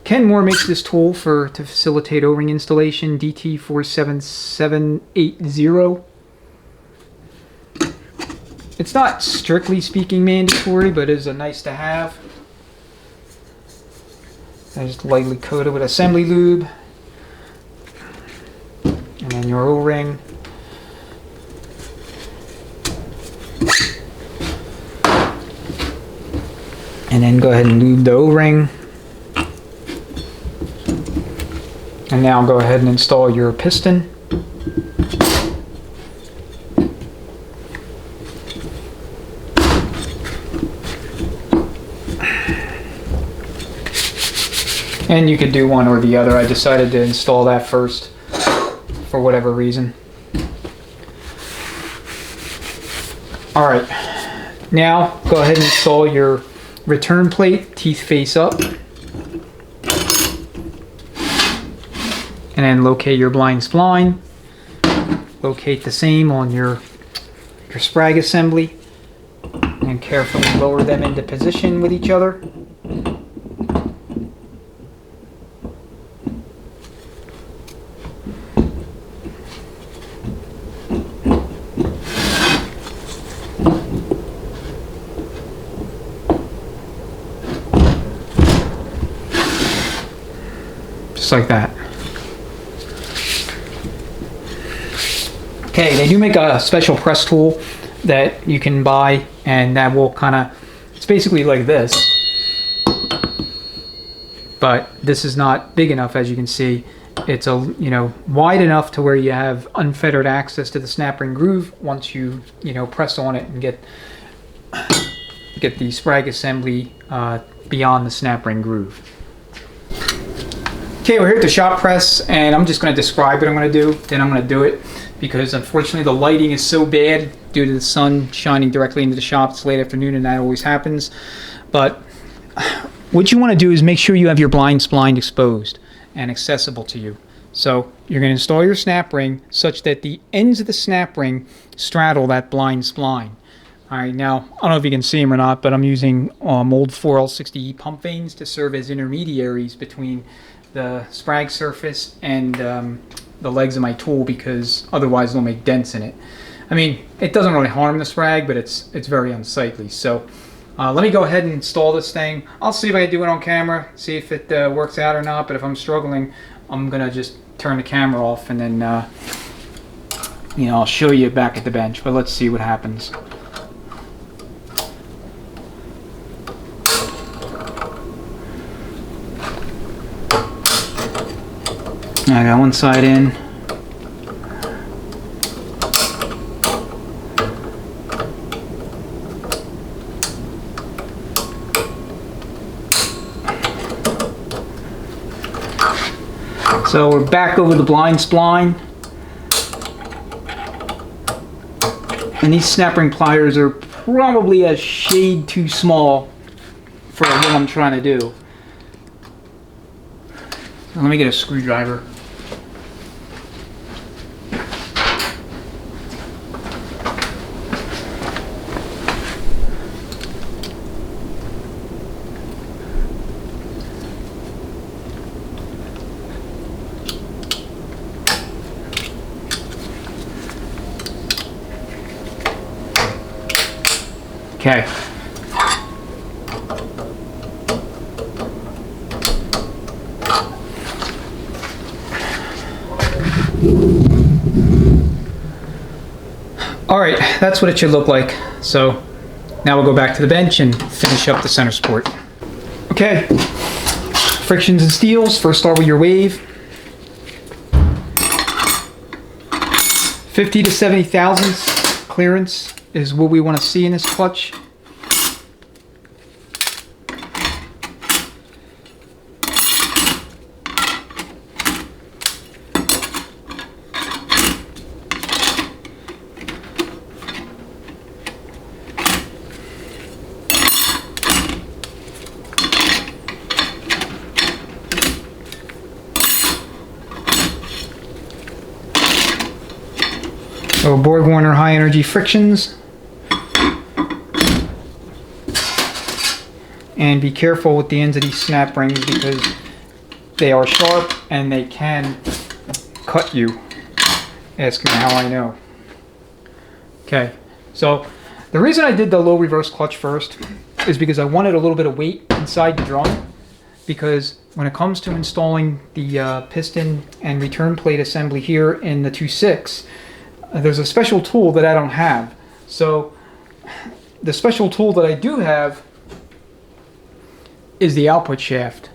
Ken Moore makes this tool to facilitate O-ring installation, DT47780. It's not strictly speaking mandatory, but is a nice to have. I just lightly coat it with assembly lube, and then your O-ring. And then go ahead and lube the O-ring. And now go ahead and install your piston. And you could do one or the other. I decided to install that first for whatever reason. Alright, now go ahead and install your return plate, teeth face up. And then locate your blind spline. Locate the same on your sprag assembly. And carefully lower them into position with each other. Just like that. Okay, they do make a special press tool that you can buy, and that will kind of, it's basically like this, but this is not big enough, as you can see. It's wide enough to where you have unfettered access to the snap ring groove once you press on it and get the sprag assembly beyond the snap ring groove. Okay, we're here at the shop press, and I'm just going to describe what I'm going to do, then I'm going to do it, because unfortunately the lighting is so bad due to the sun shining directly into the shop. It's late afternoon and that always happens. But what you want to do is make sure you have your blind spline exposed and accessible to you. So you're going to install your snap ring such that the ends of the snap ring straddle that blind spline. Alright, now, I don't know if you can see them or not, but I'm using old 4L60E pump vanes to serve as intermediaries between the sprag surface and the legs of my tool, because otherwise they'll make dents in it. I mean, it doesn't really harm the sprag, but it's very unsightly. So let me go ahead and install this thing. I'll see if I can do it on camera, see if it works out or not, but if I'm struggling, I'm gonna just turn the camera off and then I'll show you back at the bench, but let's see what happens. I got one side in. So we're back over the blind spline. And these snap ring pliers are probably a shade too small for what I'm trying to do. So let me get a screwdriver. Okay. All right, that's what it should look like. So now we'll go back to the bench and finish up the center support. Okay, frictions and steels. First start with your wave. 50 to 70 thousandths clearance is what we want to see in this clutch. So Borg Warner high energy frictions. And be careful with the ends of these snap rings because they are sharp and they can cut you. Ask me how I know. Okay, so the reason I did the low reverse clutch first is because I wanted a little bit of weight inside the drum, because when it comes to installing the piston and return plate assembly here in the 2.6, there's a special tool that I don't have. So the special tool that I do have is the output shaft.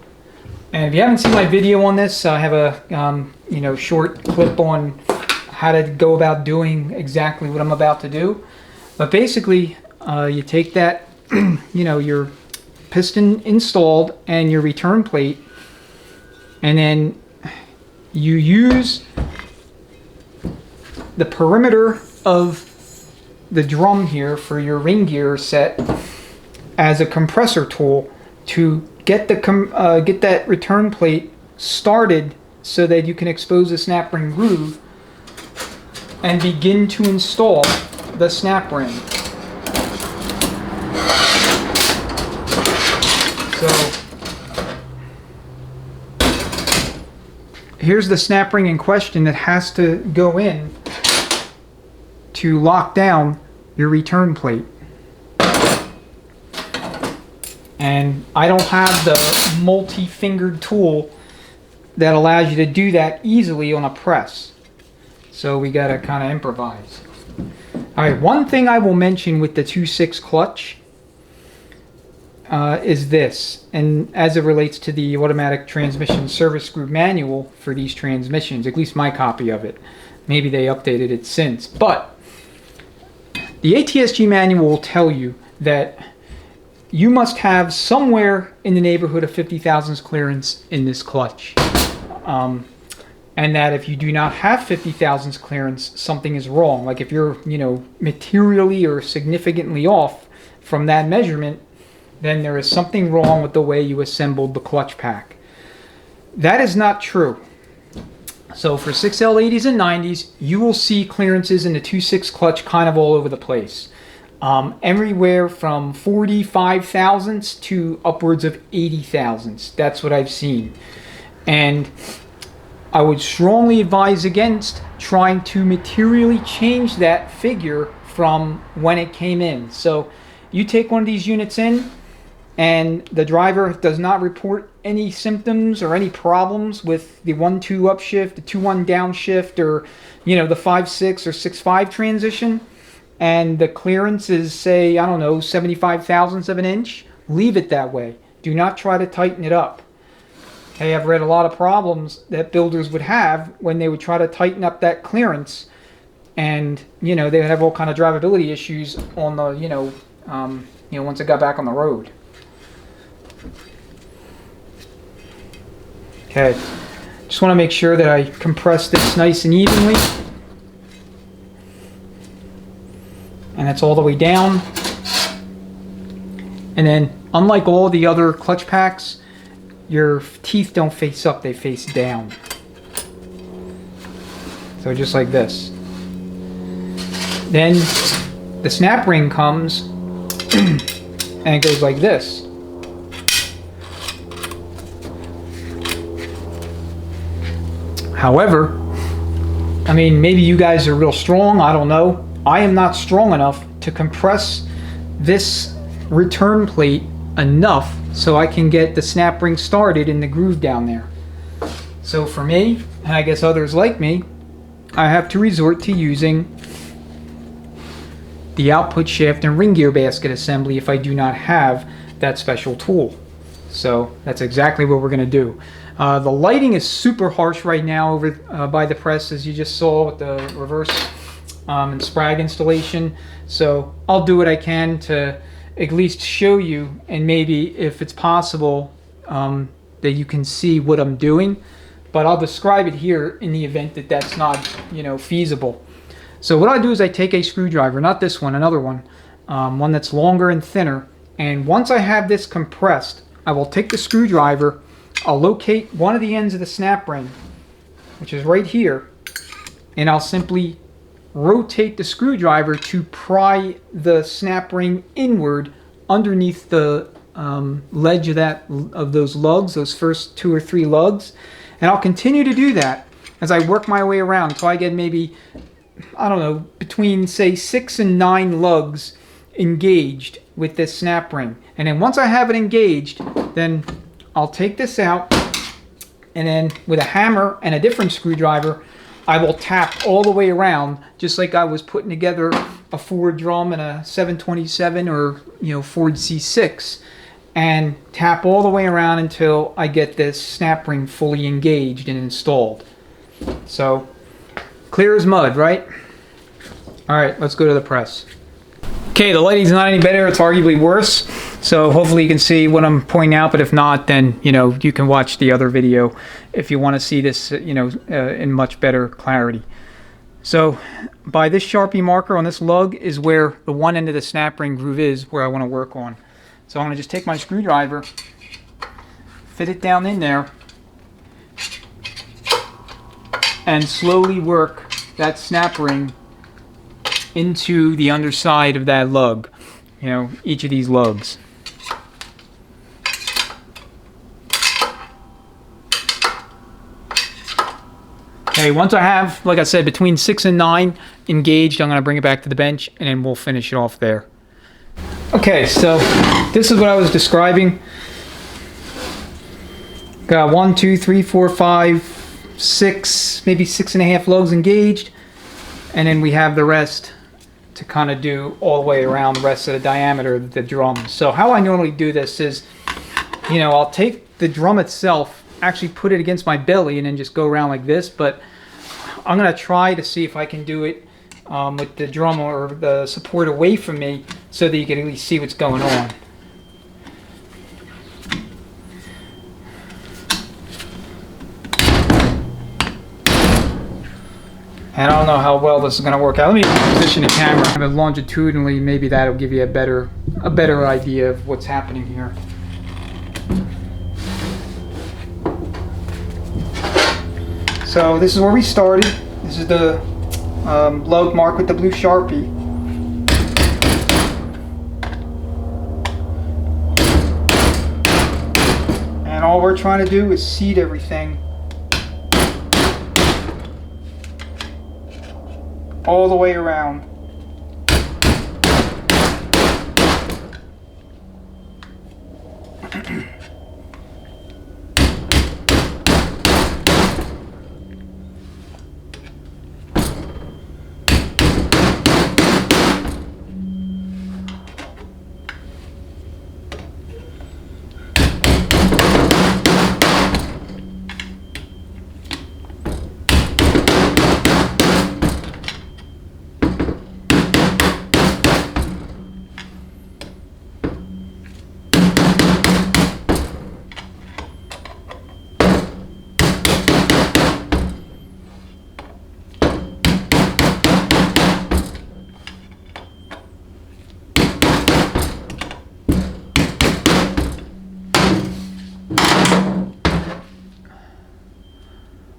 And if you haven't seen my video on this, I have a short clip on how to go about doing exactly what I'm about to do. But basically, you take that, your piston installed and your return plate, and then you use the perimeter of the drum here for your ring gear set as a compressor tool to get that return plate started so that you can expose the snap ring groove and begin to install the snap ring. So here's the snap ring in question that has to go in to lock down your return plate. And I don't have the multi-fingered tool that allows you to do that easily on a press. So we gotta kind of improvise. Alright, one thing I will mention with the 2.6 clutch is this, and as it relates to the automatic transmission service group manual for these transmissions, at least my copy of it. Maybe they updated it since, but the ATSG manual will tell you that you must have somewhere in the neighborhood of 50 thousandths clearance in this clutch. And that if you do not have 50 thousandths clearance, something is wrong. Like if you're, materially or significantly off from that measurement, then there is something wrong with the way you assembled the clutch pack. That is not true. So for 6L80s and 90s, you will see clearances in the 2.6 clutch kind of all over the place. Everywhere from 45 thousandths to upwards of 80 thousandths. That's what I've seen. And I would strongly advise against trying to materially change that figure from when it came in. So you take one of these units in and the driver does not report any symptoms or any problems with the 1-2 upshift, the 2-1 downshift, or the 5-6 or 6-5 transition, and the clearance is, say, I don't know, 75 thousandths of an inch, leave it that way. Do not try to tighten it up. Hey, I've read a lot of problems that builders would have when they would try to tighten up that clearance, and they would have all kind of drivability issues on the once it got back on the road. Okay, just want to make sure that I compress this nice and evenly, and that's all the way down. And then, unlike all the other clutch packs, your teeth don't face up, they face down. So just like this. Then the snap ring comes and it goes like this. However, I mean, maybe you guys are real strong, I don't know. I am not strong enough to compress this return plate enough so I can get the snap ring started in the groove down there. So for me, and I guess others like me, I have to resort to using the output shaft and ring gear basket assembly if I do not have that special tool. So that's exactly what we're going to do. The lighting is super harsh right now over by the press, as you just saw with the reverse and sprag installation. So I'll do what I can to at least show you, and maybe if it's possible that you can see what I'm doing, but I'll describe it here in the event that that's not feasible. So what I do is I take a screwdriver, not this one, another one, one that's longer and thinner, and once I have this compressed, I will take the screwdriver, I'll locate one of the ends of the snap ring, which is right here, and I'll simply rotate the screwdriver to pry the snap ring inward underneath the ledge of those lugs, those first 2 or 3 lugs, and I'll continue to do that as I work my way around until I get maybe, I don't know, between say 6 and 9 lugs engaged with this snap ring. And then once I have it engaged, then I'll take this out, and then with a hammer and a different screwdriver, I will tap all the way around, just like I was putting together a Ford drum and a 727 or Ford C6, and tap all the way around until I get this snap ring fully engaged and installed. So clear as mud, right? All right, let's go to the press. Okay, the lighting's not any better, it's arguably worse. So hopefully you can see what I'm pointing out, but if not, then you can watch the other video if you want to see this in much better clarity. So by this Sharpie marker on this lug is where the one end of the snap ring groove is, where I want to work on. So I'm going to just take my screwdriver, fit it down in there, and slowly work that snap ring into the underside of that lug. You know, each of these lugs. Okay, once I have, like I said, between 6 and 9 engaged, I'm going to bring it back to the bench and then we'll finish it off there. Okay, so this is what I was describing. Got 1, 2, 3, 4, 5, 6, maybe 6.5 lugs engaged, and then we have the rest to kind of do all the way around the rest of the diameter of the drum. So how I normally do this is, you know, I'll take the drum itself, actually put it against my belly and then just go around like this, but I'm going to try to see if I can do it with the drum or the support away from me so that you can at least see what's going on. And I don't know how well this is going to work out. Let me position the camera kind of longitudinally. Maybe that'll give you a better idea of what's happening here. So this is where we started. This is the lug mark with the blue Sharpie. And all we're trying to do is seat everything all the way around.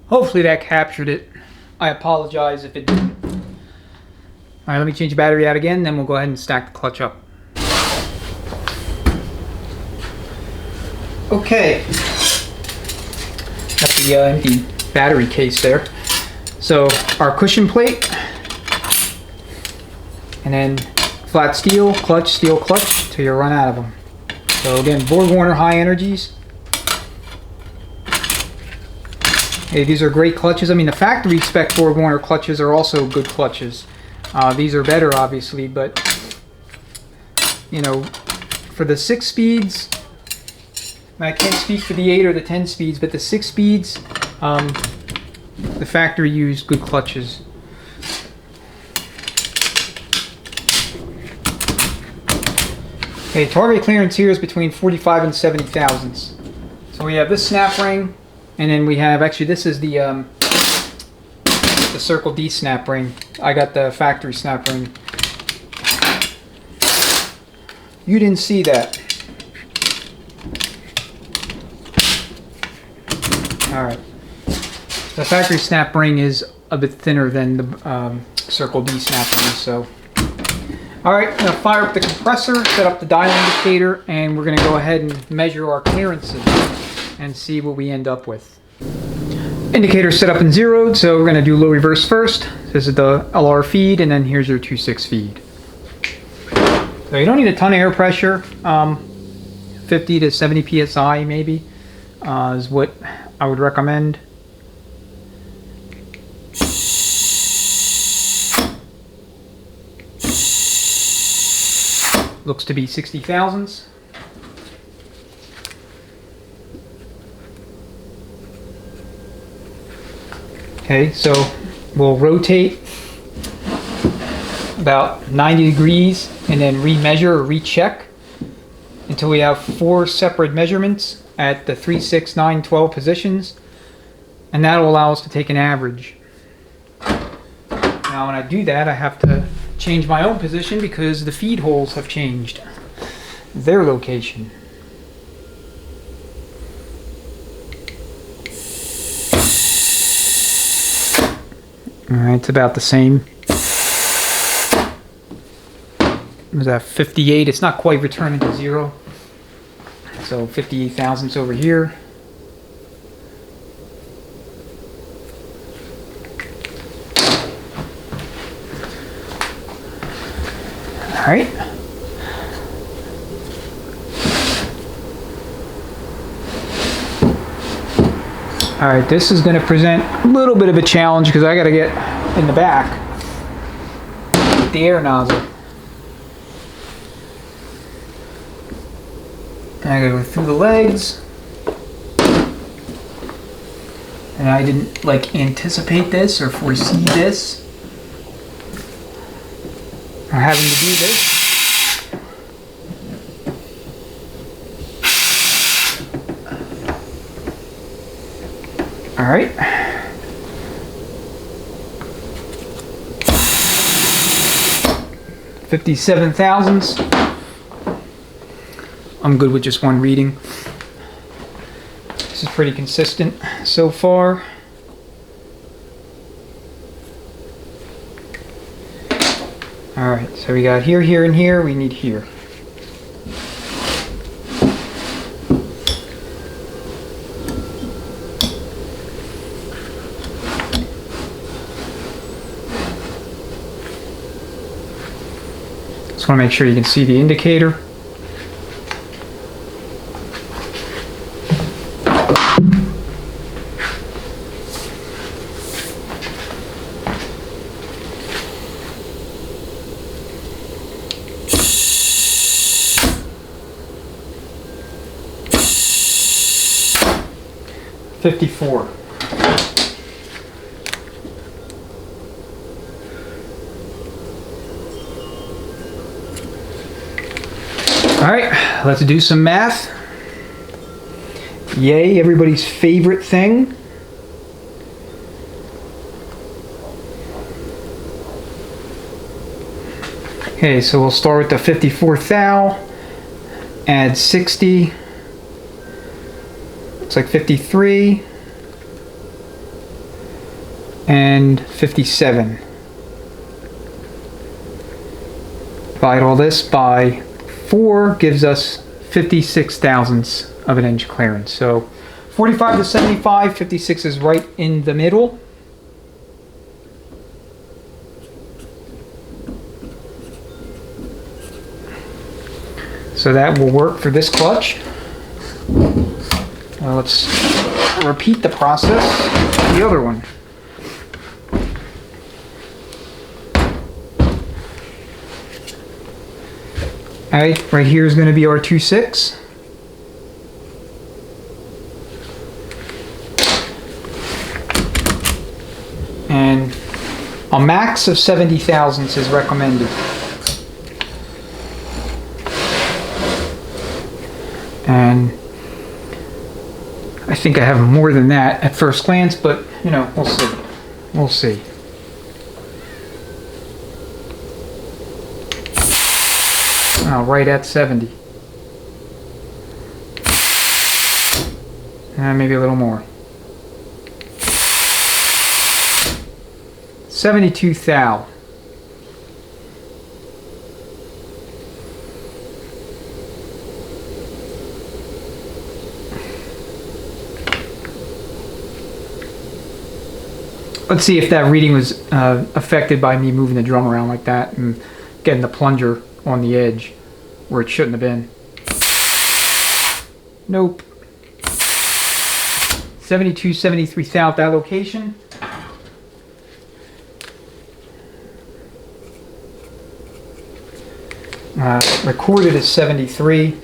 Hopefully that captured it. I apologize if it didn't. Alright, let me change the battery out again, then we'll go ahead and stack the clutch up. Okay. Got the empty battery case there. So our cushion plate, and then flat steel clutch till you run out of them. So again, BorgWarner high energies. Hey, these are great clutches. I mean, the factory spec BorgWarner clutches are also good clutches. These are better, obviously, but you know, for the 6 speeds, I can't speak for the 8 or the 10 speeds, but the 6 speeds, the factory used good clutches. Okay, target clearance here is between 45 and 70 thousandths. So we have this snap ring. And then we have, actually this is the Circle D snap ring. I got the factory snap ring. You didn't see that. Alright. The factory snap ring is a bit thinner than the Circle D snap ring, so. Alright, I'm going to fire up the compressor, set up the dial indicator, and we're going to go ahead and measure our clearances and see what we end up with. Indicator set up and zeroed, so we're going to do low reverse first. This is the LR feed, and then here's your 2.6 feed. So you don't need a ton of air pressure. 50 to 70 psi maybe is what I would recommend. Looks to be 60 thousandths. Okay, so we'll rotate about 90 degrees and then remeasure or recheck until we have 4 separate measurements at the 3, 6, 9, 12 positions, and that will allow us to take an average. Now when I do that, I have to change my own position because the feed holes have changed. their location. Alright, it's about the same. It was at 58. It's not quite returning to zero. So 58 thousandths over here. Alright. Alright, this is going to present a little bit of a challenge because I got to get in the back with the air nozzle. I gotta go through the legs. And I didn't like anticipate this or foresee this. Or having to do this. Alright. $57 thousandths. I'm good with just one reading. This is pretty consistent so far. Alright, so we got here, here, and here. We need here. Just want to make sure you can see the indicator. $54. All right, let's do some math. Yay, everybody's favorite thing. Okay, so we'll start with the 54 thou, add 60. Looks like 53 and 57. Divide all this by 4 gives us 56 thousandths of an inch clearance. So 45 to 75, 56 is right in the middle. So that will work for this clutch. Now let's repeat the process for the other one. Alright, right here is going to be our 2.6. And a max of 70 thousandths is recommended. And I think I have more than that at first glance, but you know, we'll see. We'll see. Oh, right at 70. Maybe a little more. 72 thou. Let's see if that reading was affected by me moving the drum around like that and getting the plunger on the edge where it shouldn't have been. Nope. 72, 73 thou at that location. Recorded as 73.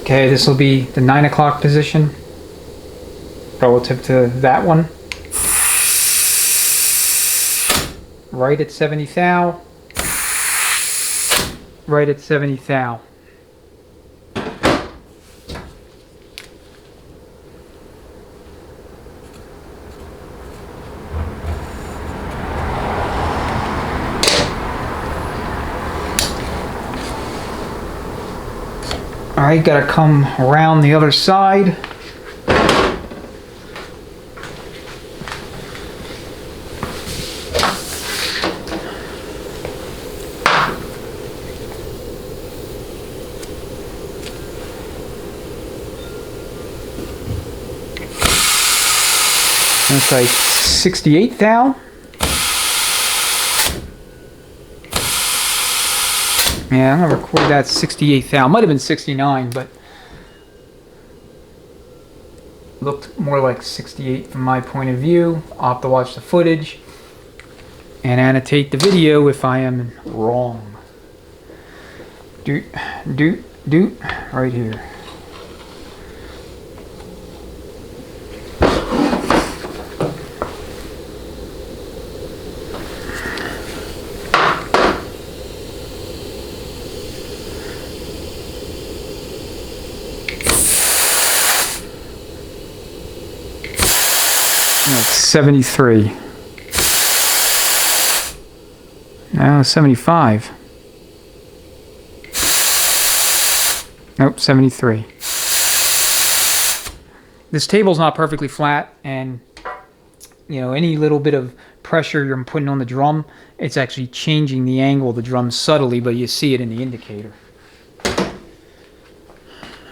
Okay, this will be the 9 o'clock position relative to that one. Right at 70 thou. Right at 70 thou. Alright, gotta come around the other side. It's like 68 thou. Yeah, I'm gonna record that 68 thou. Might have been 69, but looked more like 68 from my point of view. I'll have to watch the footage and annotate the video if I am wrong. Doot, right here. That's 73. Now 75. Nope, 73. This table's not perfectly flat, and you know, any little bit of pressure you're putting on the drum, it's actually changing the angle of the drum subtly, but you see it in the indicator.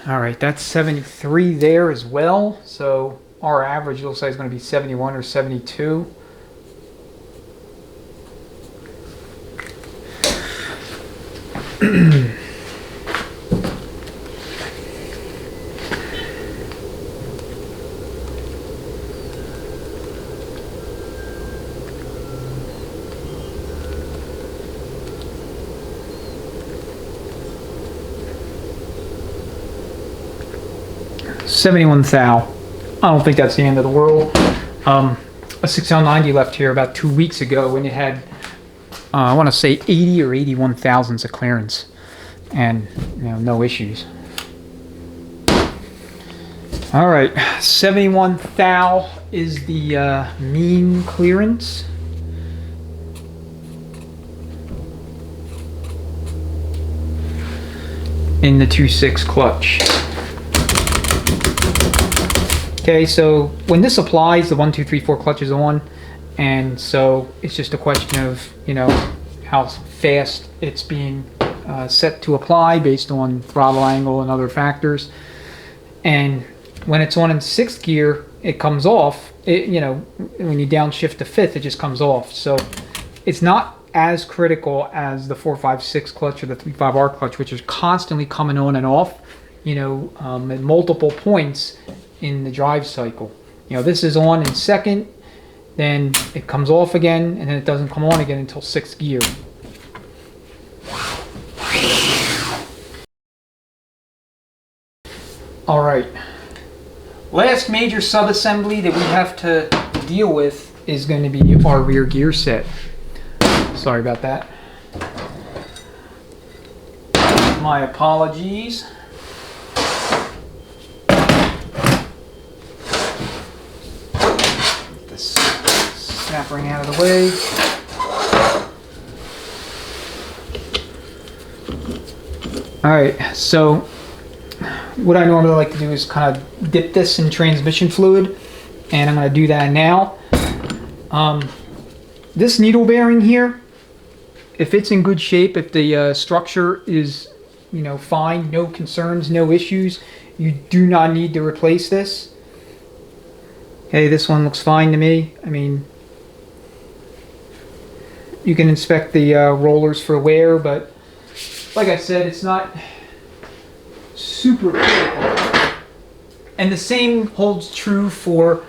Alright, that's 73 there as well, so our average looks like it's going to be 71 or 72. $71 thou. I don't think that's the end of the world. A 6L90 left here about 2 weeks ago, and it had, I want to say 80 or 81 thousandths of clearance, and you know, no issues. All right, 71 thou is the mean clearance. In the 2.6 clutch. Okay, so when this applies, the 1, 2, 3, 4 clutch is on, and so it's just a question of, you know, how fast it's being set to apply based on throttle angle and other factors. And when it's on in 6th gear, it comes off. It, you know, when you downshift to 5th, it just comes off. So it's not as critical as the 4, 5, 6 clutch or the 3, 5R clutch, which is constantly coming on and off, you know, at multiple points in the drive cycle. You know, this is on in 2nd, then it comes off again, and then it doesn't come on again until 6th gear. All right, last major sub-assembly that we have to deal with is going to be our rear gear set. Sorry about that. My apologies. Snap ring out of the way. Alright, so what I normally like to do is kind of dip this in transmission fluid, and I'm going to do that now. This needle bearing here, if it's in good shape, if the structure is, you know, fine, no concerns, no issues, you do not need to replace this. Okay, this one looks fine to me. I mean, you can inspect the rollers for wear, but like I said, it's not super critical. And the same holds true for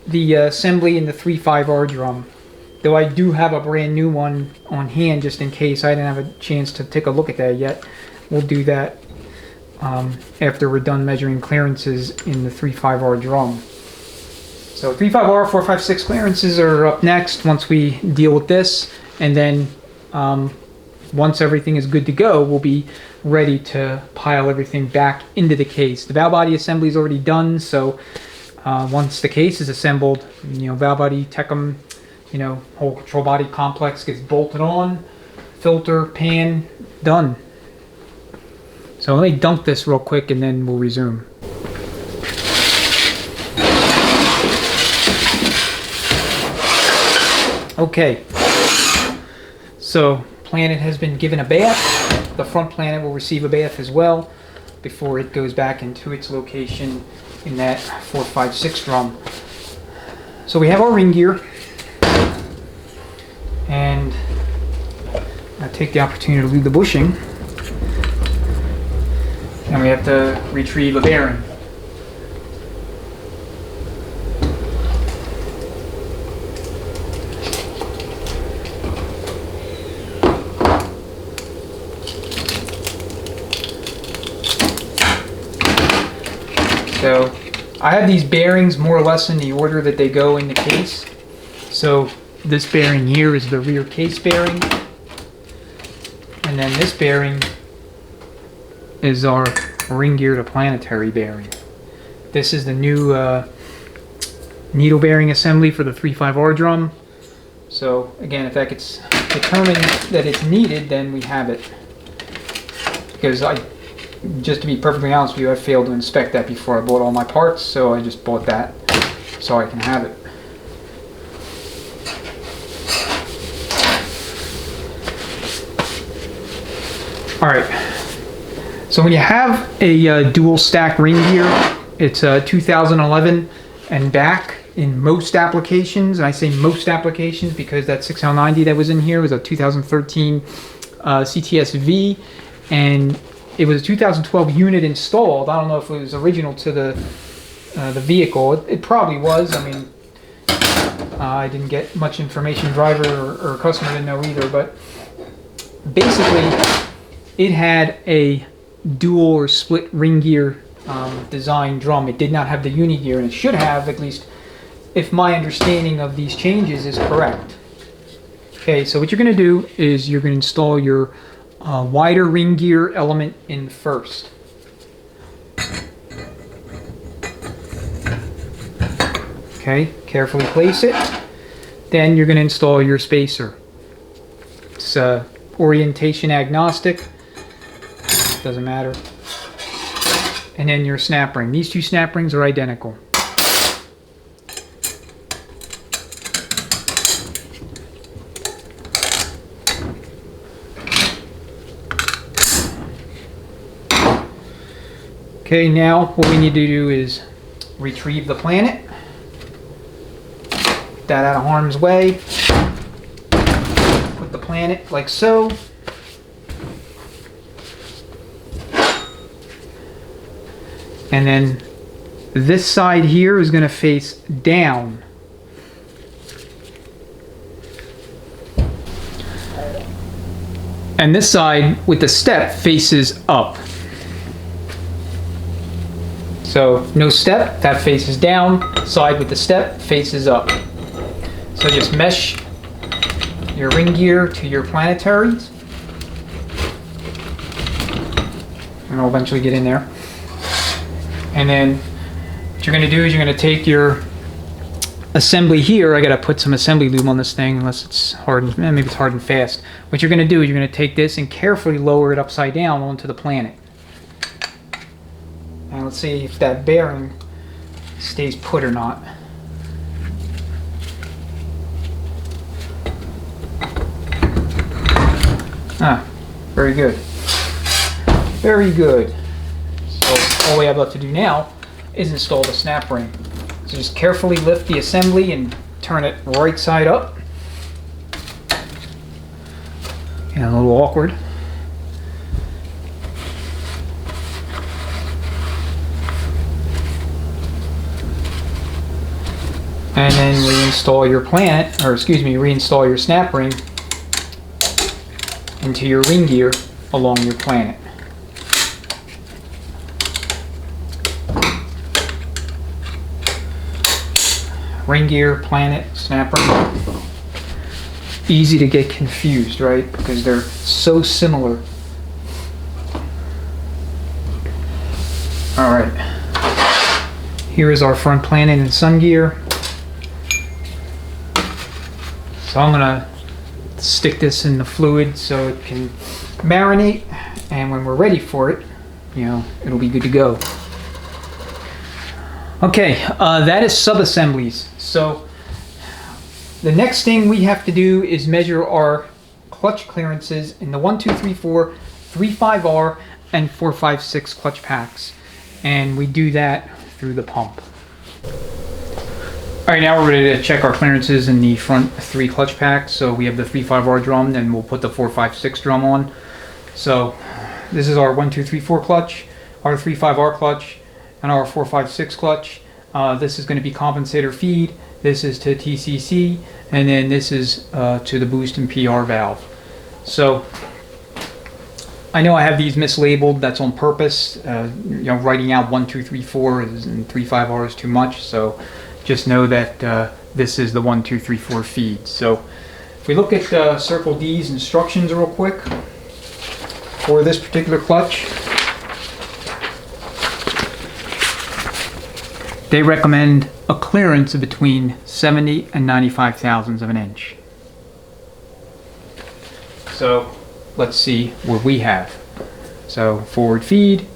the assembly in the 3.5R drum. Though I do have a brand new one on hand just in case. I didn't have a chance to take a look at that yet. We'll do that after we're done measuring clearances in the 3.5R drum. So 3.5R, 4.56 clearances are up next once we deal with this, and then once everything is good to go, we'll be ready to pile everything back into the case. The valve body assembly is already done, so once the case is assembled, you know, valve body, Tecum, you know, whole control body complex gets bolted on, filter, pan, done. So let me dunk this real quick and then we'll resume. Okay, so planet has been given a bath. The front planet will receive a bath as well before it goes back into its location in that 456 drum. So we have our ring gear, and I take the opportunity to lube the bushing, and we have to retrieve a bearing. So I have these bearings more or less in the order that they go in the case. So this bearing here is the rear case bearing, and then this bearing is our ring gear to planetary bearing. This is the new needle bearing assembly for the 3.5R drum. So again, if that gets determined that it's needed, then we have it. Because just to be perfectly honest with you, I failed to inspect that before I bought all my parts, so I just bought that so I can have it. Alright, so when you have a dual stack ring gear, it's 2011 and back in most applications, and I say most applications because that 6L90 that was in here was a 2013 CTS-V, and it was a 2012 unit installed. I don't know if it was original to the vehicle. It probably was. I mean, I didn't get much information. Driver or customer didn't know either. But basically, it had a dual or split ring gear design drum. It did not have the uni gear, and it should have, at least if my understanding of these changes is correct. Okay, so what you're going to do is you're going to install your wider ring gear element in first. Okay, carefully place it. Then you're going to install your spacer. It's orientation agnostic, doesn't matter. And then your snap ring. These two snap rings are identical. Okay, now what we need to do is retrieve the planet. Get that out of harm's way. Put the planet like so. And then this side here is going to face down. And this side with the step faces up. So no step, that faces down. Side with the step faces up. So just mesh your ring gear to your planetaries. And it'll eventually get in there. And then what you're going to do is you're going to take your assembly here. I got to put some assembly lube on this thing unless it's hard and maybe it's hard and fast. What you're going to do is you're going to take this and carefully lower it upside down onto the planet. Now let's see if that bearing stays put or not. Ah, very good. Very good. So all we have left to do now is install the snap ring. So just carefully lift the assembly and turn it right side up. And a little awkward. And then reinstall your planet, or excuse me, reinstall your snap ring into your ring gear along your planet. Ring gear, planet, snap ring. Easy to get confused, right? Because they're so similar. Alright. Here is our front planet and sun gear. So I'm going to stick this in the fluid so it can marinate, and when we're ready for it, you know, it'll be good to go. Okay, that is sub-assemblies. So the next thing we have to do is measure our clutch clearances in the 1, 2, 3, 4, 3.5R and 4.5/6 clutch packs, and we do that through the pump. All right, now we're ready to check our clearances in the front 3 clutch packs. So we have the 3.5R drum, then we'll put the 4.5/6 drum on. So this is our 1, 2, 3, 4 clutch, our 3.5R clutch, and our 4.5/6 clutch. This is going to be compensator feed. This is to TCC, and then this is to the boost and PR valve. So I know I have these mislabeled. That's on purpose. You know, writing out 1, 2, 3, 4 and 3.5R is too much. So just know that this is the 1, 2, 3, 4 feed. So if we look at Circle D's instructions real quick for this particular clutch, they recommend a clearance of between 70 and 95 thousandths of an inch. So let's see what we have. So forward feed,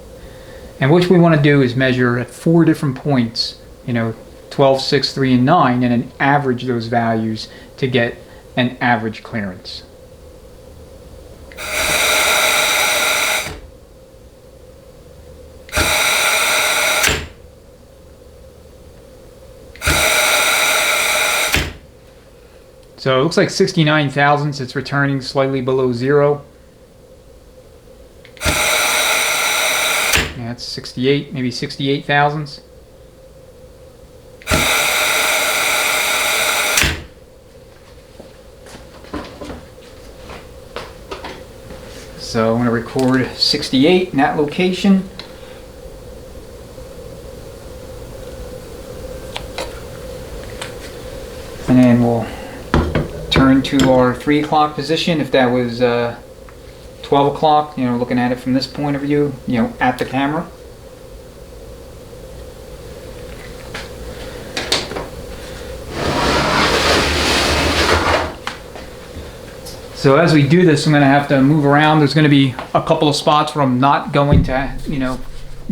and what we want to do is measure at 4 different points, you know, 12, 6, 3, and 9, and then average those values to get an average clearance. So it looks like 69 thousandths. It's returning slightly below 0. Yeah, it's 68, maybe 68 thousandths. So I'm going to record 68 in that location. And then we'll turn to our 3 o'clock position. If that was 12 o'clock, you know, looking at it from this point of view, you know, at the camera. So as we do this, I'm going to have to move around. There's going to be a couple of spots where I'm not going to, you know,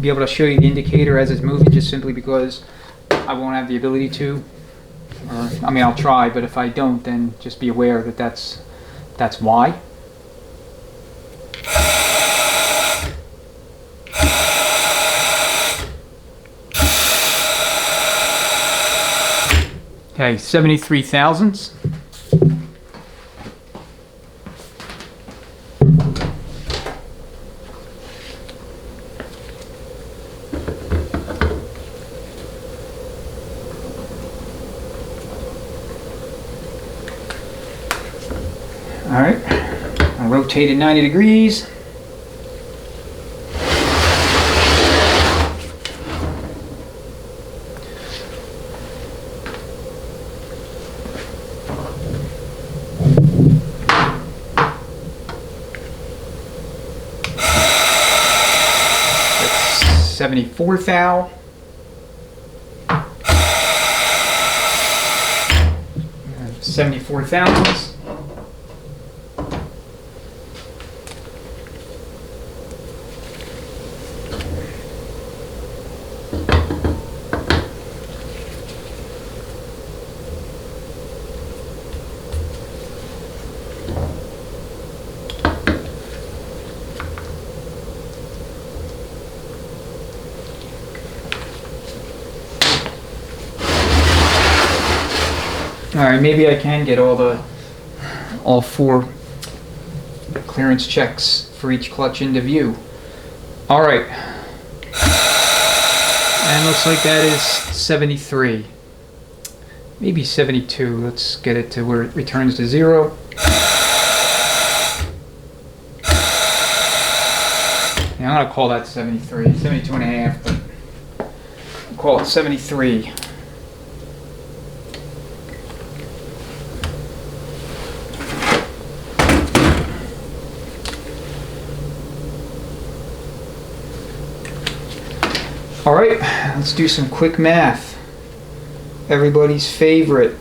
be able to show you the indicator as it's moving, just simply because I won't have the ability to. Or, I mean, I'll try, but if I don't, then just be aware that that's why. Okay, 73 thousandths. All right, I'll rotate it 90 degrees. That's 74 thou. 74 thousandths. All right, maybe I can get all 4 clearance checks for each clutch into view. All right, and looks like that is 73, maybe 72. Let's get it to where it returns to 0. Yeah, I'm gonna call that 73, 72 and a half, but I'll call it 73. All right, let's do some quick math. Everybody's favorite.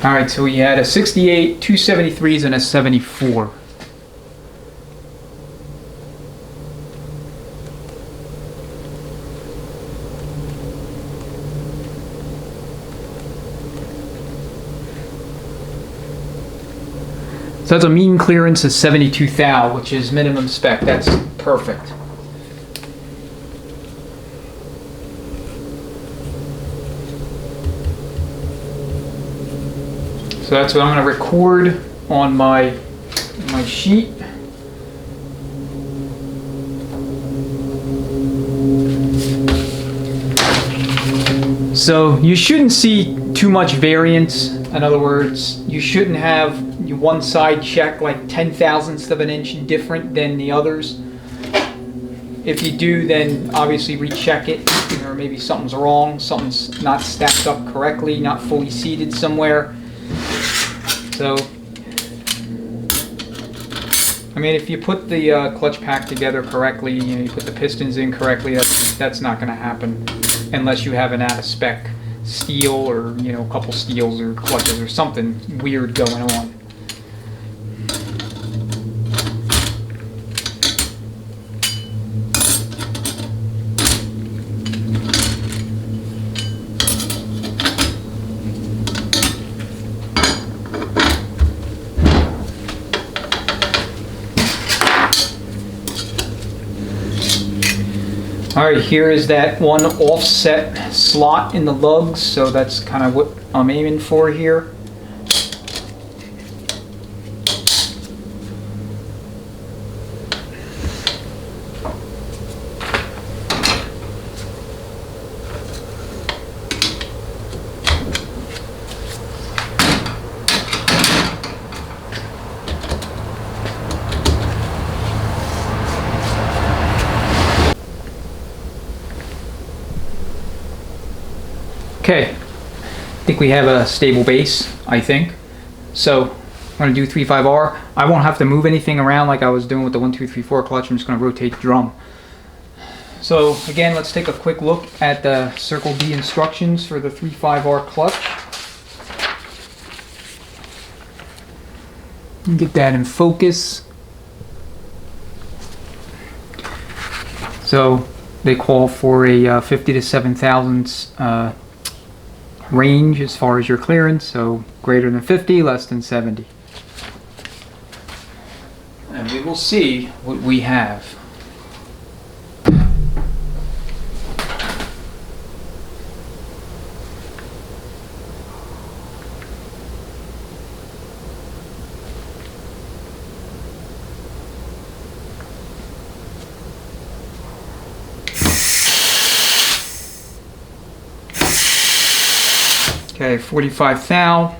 All right, so we had a 68, 2 73s, and a 74. So that's a mean clearance of 72 thou, which is minimum spec. That's perfect. So that's what I'm going to record on my sheet. So you shouldn't see too much variance. In other words, you shouldn't have one side check like 0.010 of an inch different than the others. If you do, then obviously recheck it, or maybe something's wrong, something's not stacked up correctly, not fully seated somewhere. So, I mean, if you put the clutch pack together correctly, you put the pistons in correctly, that's not going to happen unless you have an out of spec steel, or a couple steels or clutches or something weird going on. Alright, here is that one offset slot in the lugs, so that's kind of what I'm aiming for here. Okay, I think we have a stable base, I think. So I'm going to do 3.5R. I won't have to move anything around like I was doing with the 1, 2, 3, 4 clutch. I'm just going to rotate the drum. So again, let's take a quick look at the Circle D instructions for the 3.5R clutch. Get that in focus. So they call for a 50 to 7 thousandths range as far as your clearance, so greater than 50, less than 70. And we will see what we have. Okay, 45 thou.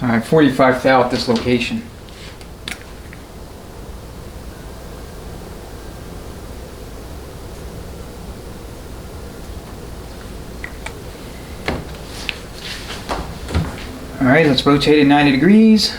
All right, 45 thou at this location. All right, let's rotate it 90 degrees.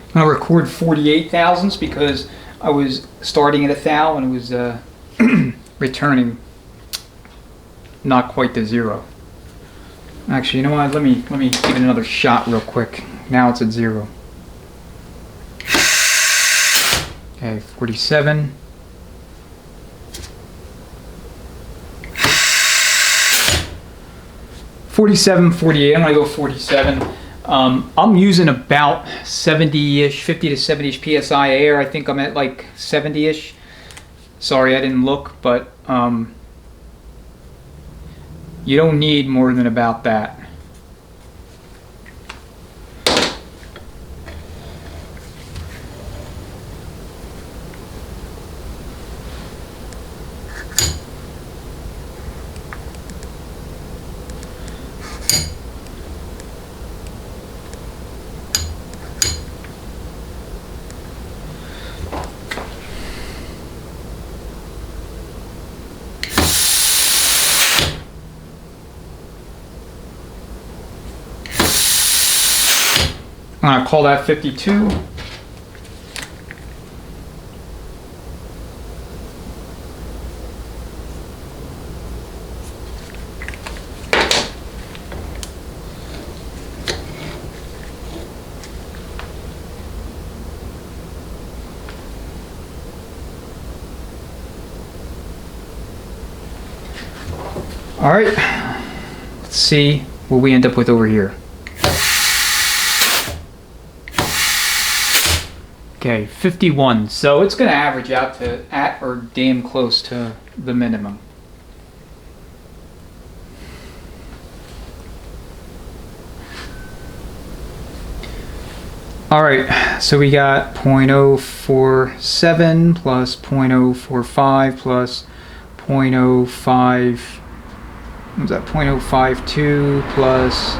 I'm going to record 48 thousandths because I was starting at 1 thou and it was returning not quite to 0. Actually, you know what? Let me give it another shot real quick. Now it's at 0. Okay, 47. $47, $48. I'm gonna go 47. I'm using about 70-ish, 50 to 70-ish psi air. I think I'm at like 70-ish. Sorry, I didn't look, but you don't need more than about that. I'm gonna call that 52. All right, let's see what we end up with over here. Okay, 51. So it's going to average out to at or damn close to the minimum. All right, so we got 0.047 plus 0.045 plus 0.05. What was that? 0.052 plus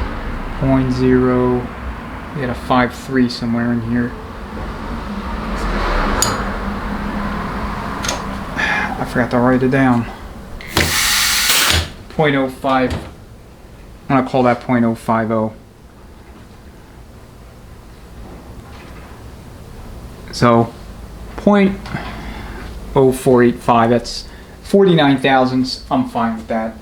0.0. We got a 53 somewhere in here. I forgot to write it down. 0.05. I'm gonna call that 0.050. So 0.0485. That's 49 thousandths. I'm fine with that.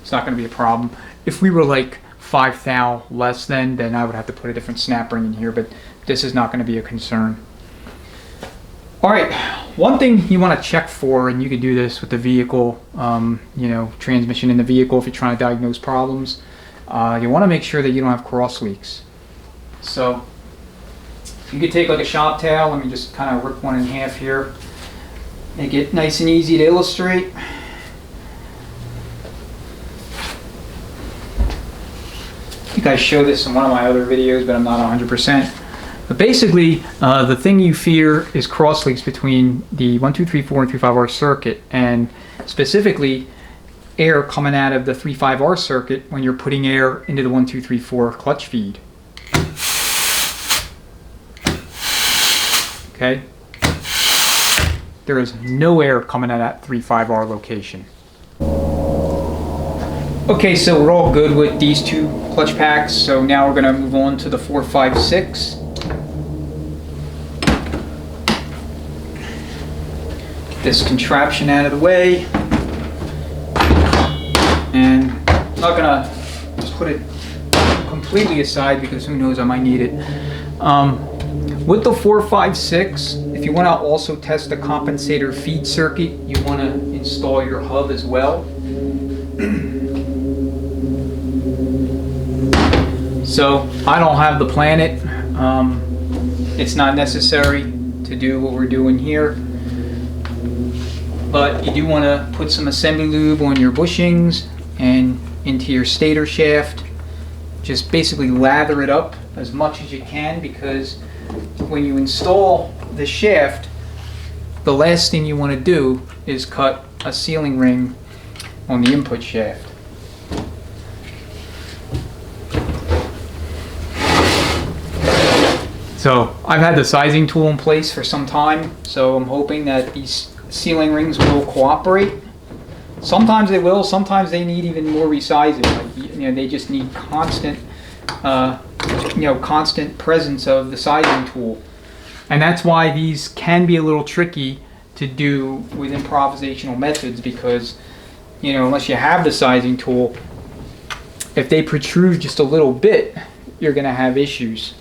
It's not going to be a problem. If we were like 5 thou less then I would have to put a different snap ring in here, but this is not going to be a concern. All right, one thing you want to check for, and you can do this with the vehicle, you know, transmission in the vehicle if you're trying to diagnose problems, you want to make sure that you don't have cross leaks. So you could take like a shop towel. Let me just kind of rip one in half here. Make it nice and easy to illustrate. I think I showed this in one of my other videos, but I'm not 100%. But basically, the thing you fear is cross leaks between the 1, 2, 3, 4, and 3/5R circuit, and specifically air coming out of the 3/5R circuit when you're putting air into the 1, 2, 3, 4 clutch feed. Okay? There is no air coming out of that 3/5R location. Okay, so we're all good with these two clutch packs, so now we're going to move on to the 4, 5, 6. Get this contraption out of the way. And I'm not going to just put it completely aside because who knows, I might need it. With the 4, 5, 6, if you want to also test the compensator feed circuit, you want to install your hub as well. So I don't have the Planet. It's not necessary to do what we're doing here. But you do want to put some assembly lube on your bushings and into your stator shaft. Just basically lather it up as much as you can, because when you install the shaft, the last thing you want to do is cut a sealing ring on the input shaft. So I've had the sizing tool in place for some time, so I'm hoping that these sealing rings will cooperate. Sometimes they will, sometimes they need even more resizing. Like, you know, they just need constant, constant presence of the sizing tool. And that's why these can be a little tricky to do with improvisational methods, because, you know, unless you have the sizing tool, if they protrude just a little bit, you're going to have issues.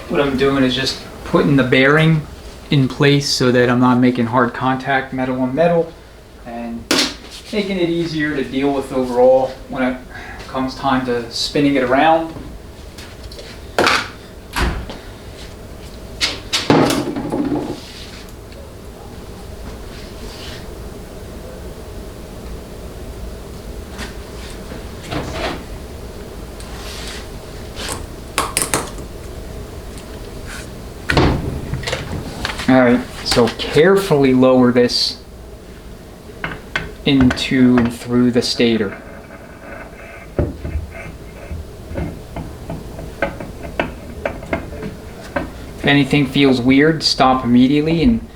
What I'm doing is just putting the bearing in place so that I'm not making hard contact metal on metal, and making it easier to deal with overall when it comes time to spinning it around. Alright, so carefully lower this into and through the stator. If anything feels weird, stop immediately and,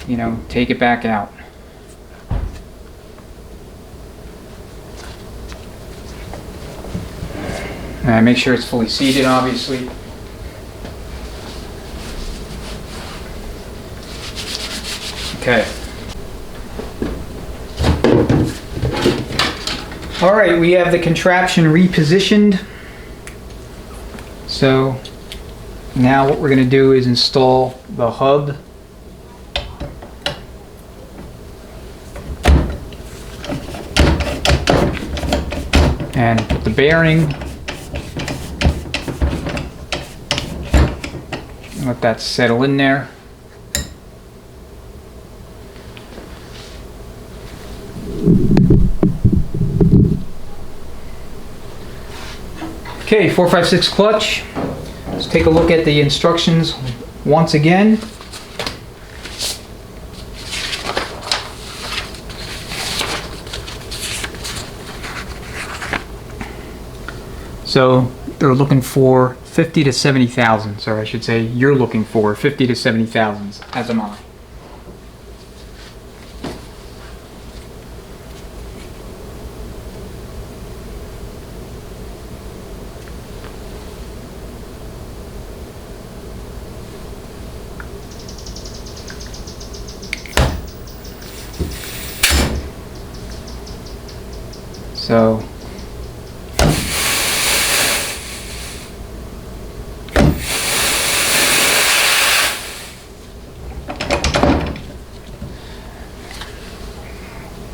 you know, take it back out. And make sure it's fully seated, obviously. Okay. All right, we have the contraption repositioned. So now what we're going to do is install the hub. And put the bearing. Let that settle in there. Okay, 456 clutch. Let's take a look at the instructions once again. So they're looking for 50 to 70 thousandths, or I should say you're looking for 50 to 70 thousandths, as am I. So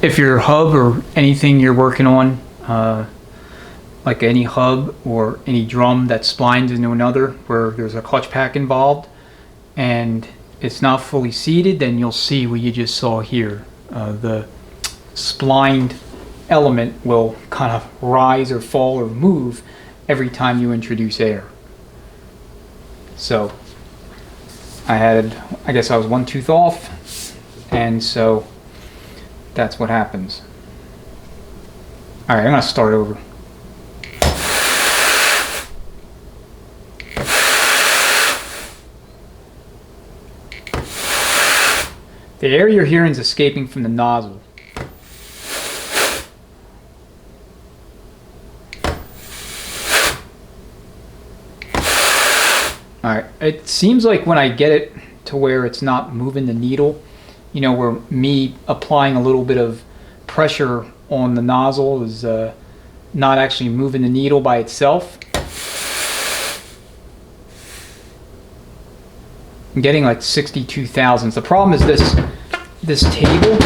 if your hub or anything you're working on, like any hub or any drum that splines into another where there's a clutch pack involved and it's not fully seated, then you'll see what you just saw here. The splined element will kind of rise or fall or move every time you introduce air. So I guess I was one tooth off, and so that's what happens. All right, I'm gonna start over. The air you're hearing is escaping from the nozzle. Alright, it seems like when I get it to where it's not moving the needle, you know, where me applying a little bit of pressure on the nozzle is not actually moving the needle by itself. I'm getting like 62 thousandths. The problem is this table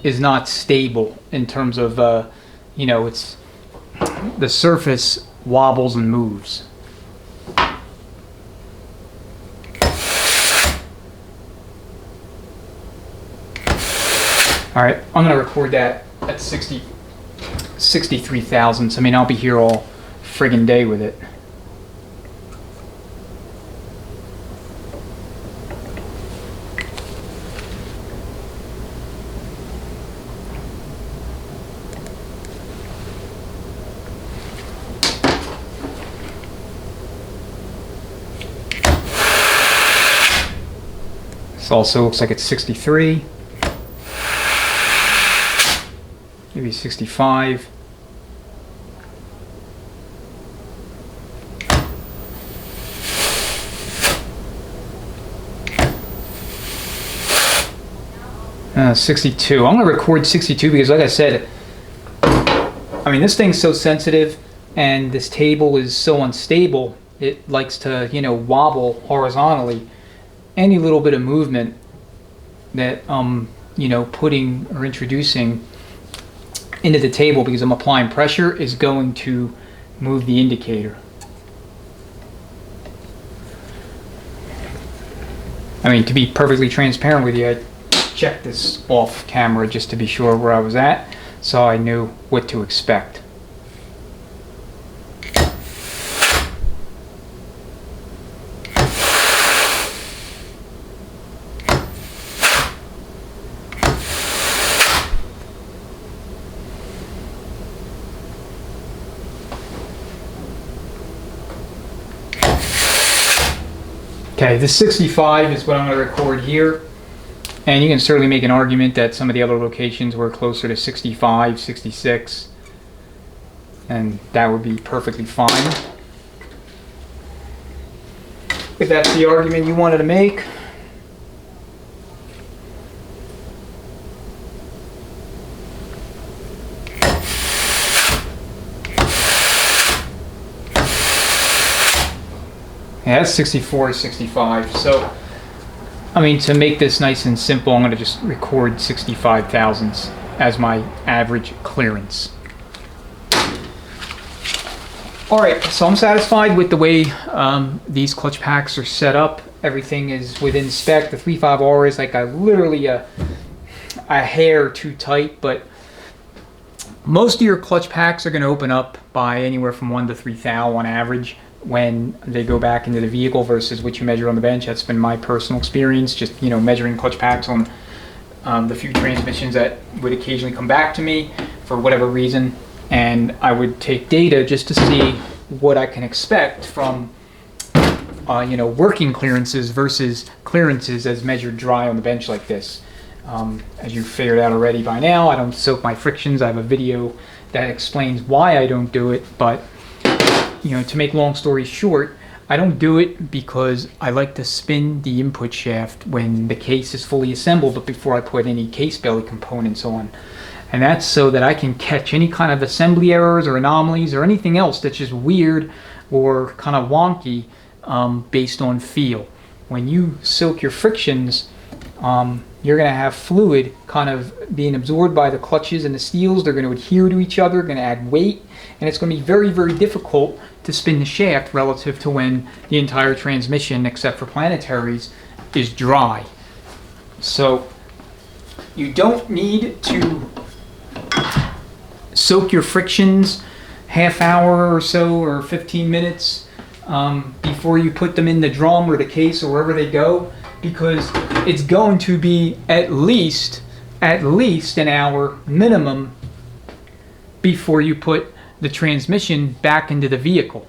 is not stable in terms of, you know, it's the surface wobbles and moves. All right, I'm gonna record that at 63 thousandths. I mean, I'll be here all friggin' day with it. This also looks like it's 63. Maybe 65. Uh, 62. I'm going to record 62 because, like I said, I mean, this thing's so sensitive and this table is so unstable. It likes to, you know, wobble horizontally. Any little bit of movement that you know, putting or introducing into the table because I'm applying pressure is going to move the indicator. I mean, to be perfectly transparent with you, I checked this off camera just to be sure where I was at, so I knew what to expect. Okay, this 65 is what I'm going to record here. And you can certainly make an argument that some of the other locations were closer to 65, 66. And that would be perfectly fine. If that's the argument you wanted to make. Yeah, that's 64 to 65. So, I mean, to make this nice and simple, I'm going to just record 65 thousandths as my average clearance. Alright, so I'm satisfied with the way these clutch packs are set up. Everything is within spec. The 3.5R is like literally a hair too tight, but most of your clutch packs are going to open up by anywhere from 1 to 3 thou on average when they go back into the vehicle versus what you measure on the bench. That's been my personal experience, just measuring clutch packs on the few transmissions that would occasionally come back to me for whatever reason, and I would take data just to see what I can expect from working clearances versus clearances as measured dry on the bench like this. As you figured out already by now, I don't soak my frictions. I have a video that explains why I don't do it, but to make long story short, I don't do it because I like to spin the input shaft when the case is fully assembled, but before I put any case belly components on. And that's so that I can catch any kind of assembly errors or anomalies or anything else that's just weird or kind of wonky based on feel. When you soak your frictions, you're going to have fluid kind of being absorbed by the clutches and the steels. They're going to adhere to each other, going to add weight, and it's going to be very, very difficult to spin the shaft relative to when the entire transmission, except for planetaries, is dry. So you don't need to soak your frictions half hour or so or 15 minutes before you put them in the drum or the case or wherever they go, because it's going to be at least an hour minimum before you put the transmission back into the vehicle.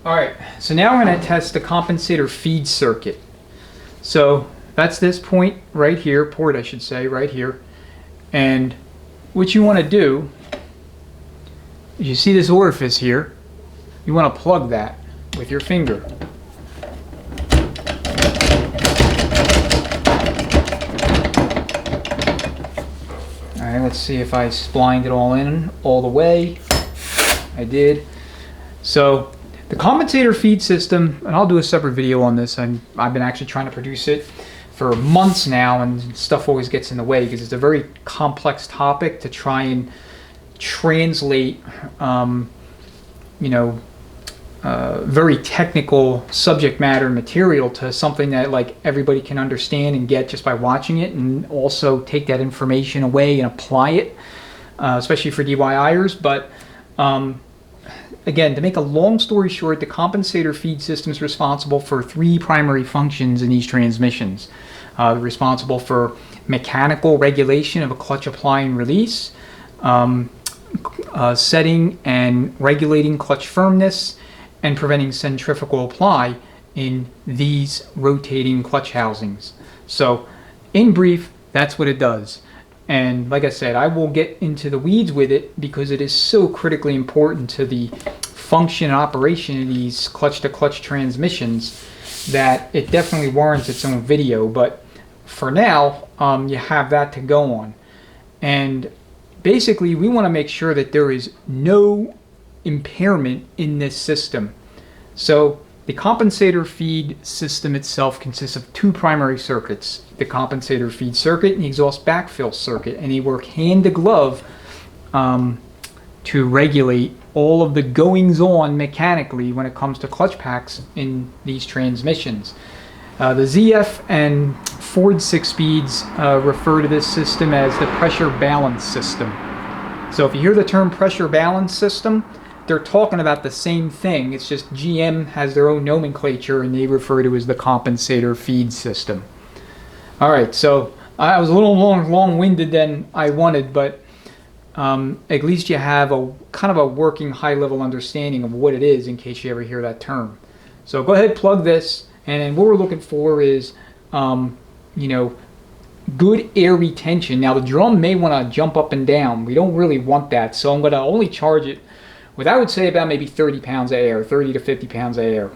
Alright, so now we're going to test the compensator feed circuit. So that's this point right here, port I should say, right here. And what you want to do is, you see this orifice here, you want to plug that with your finger. Alright, let's see if I splined it all in all the way. I did. So the compensator feed system, and I'll do a separate video on this, and I've been actually trying to produce it for months now, and stuff always gets in the way because it's a very complex topic to try and translate very technical subject matter material to something that like everybody can understand and get just by watching it, and also take that information away and apply it, especially for DIYers. But again, to make a long story short, the compensator feed system is responsible for 3 primary functions in these transmissions. Responsible for mechanical regulation of a clutch apply and release, setting and regulating clutch firmness, and preventing centrifugal apply in these rotating clutch housings. So in brief, that's what it does. And like I said, I will get into the weeds with it because it is so critically important to the function and operation of these clutch-to-clutch transmissions that it definitely warrants its own video. But for now, you have that to go on. And basically, we want to make sure that there is no impairment in this system. So the compensator feed system itself consists of 2 primary circuits: the compensator feed circuit and the exhaust backfill circuit, and they work hand to glove to regulate all of the goings on mechanically when it comes to clutch packs in these transmissions. The ZF and Ford 6-speeds refer to this system as the pressure balance system. So if you hear the term pressure balance system, they're talking about the same thing. It's just GM has their own nomenclature and they refer to it as the compensator feed system. Alright, so I was a little long-winded than I wanted, but at least you have a kind of a working high-level understanding of what it is in case you ever hear that term. So go ahead, plug this, and then what we're looking for is, you know, good air retention. Now the drum may want to jump up and down. We don't really want that, so I'm going to only charge it with, I would say, about maybe 30 pounds of air, 30 to 50 pounds of air.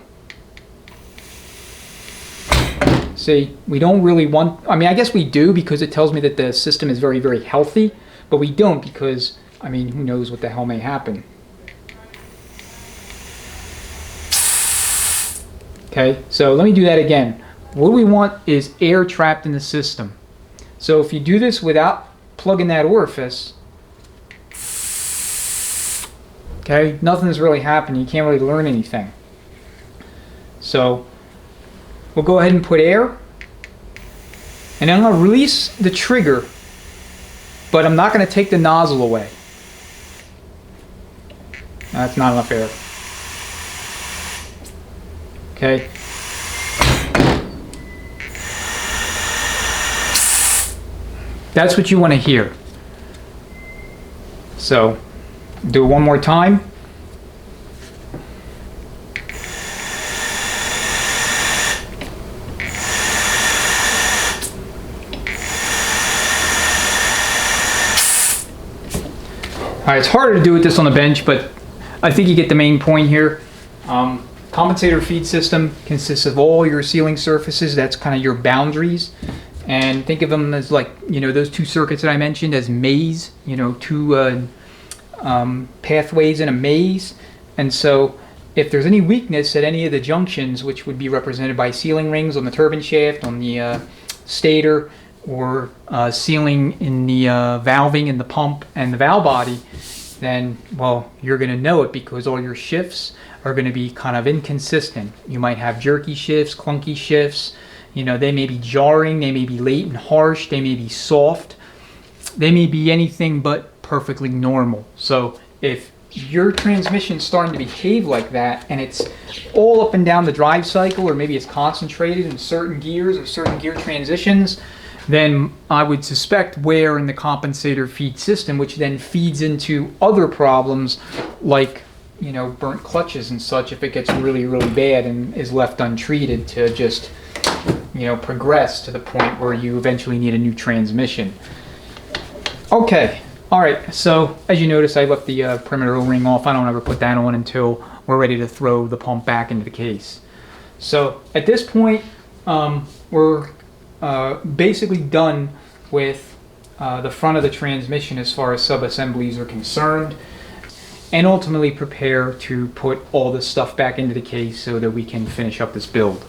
See, we don't really want, I mean, I guess we do because it tells me that the system is very, very healthy, but we don't because, I mean, who knows what the hell may happen. Okay, so let me do that again. What we want is air trapped in the system. So if you do this without plugging that orifice, okay, nothing's really happening. You can't really learn anything. So we'll go ahead and put air, and then I'm going to release the trigger, but I'm not going to take the nozzle away. That's not enough air. Okay. That's what you want to hear. So do it one more time. Alright, it's harder to do with this on the bench, but I think you get the main point here. Compensator feed system consists of all your sealing surfaces. That's kind of your boundaries. And think of them as, like, you know, those two circuits that I mentioned as maze, you know, two pathways in a maze. And so if there's any weakness at any of the junctions, which would be represented by sealing rings on the turbine shaft, on the stator, or sealing in the valving in the pump and the valve body, then, well, you're going to know it because all your shifts are going to be kind of inconsistent. You might have jerky shifts, clunky shifts. You know, they may be jarring, they may be late and harsh, they may be soft. They may be anything but perfectly normal. So if your transmission's starting to behave like that, and it's all up and down the drive cycle, or maybe it's concentrated in certain gears or certain gear transitions, then I would suspect wear in the compensator feed system, which then feeds into other problems like, you know, burnt clutches and such, if it gets really, really bad and is left untreated to just, you know, progress to the point where you eventually need a new transmission. Okay, all right, so as you notice, I left the perimeter O-ring off. I don't ever put that on until we're ready to throw the pump back into the case. So at this point, we're basically done with the front of the transmission as far as sub-assemblies are concerned, and ultimately prepare to put all this stuff back into the case so that we can finish up this build.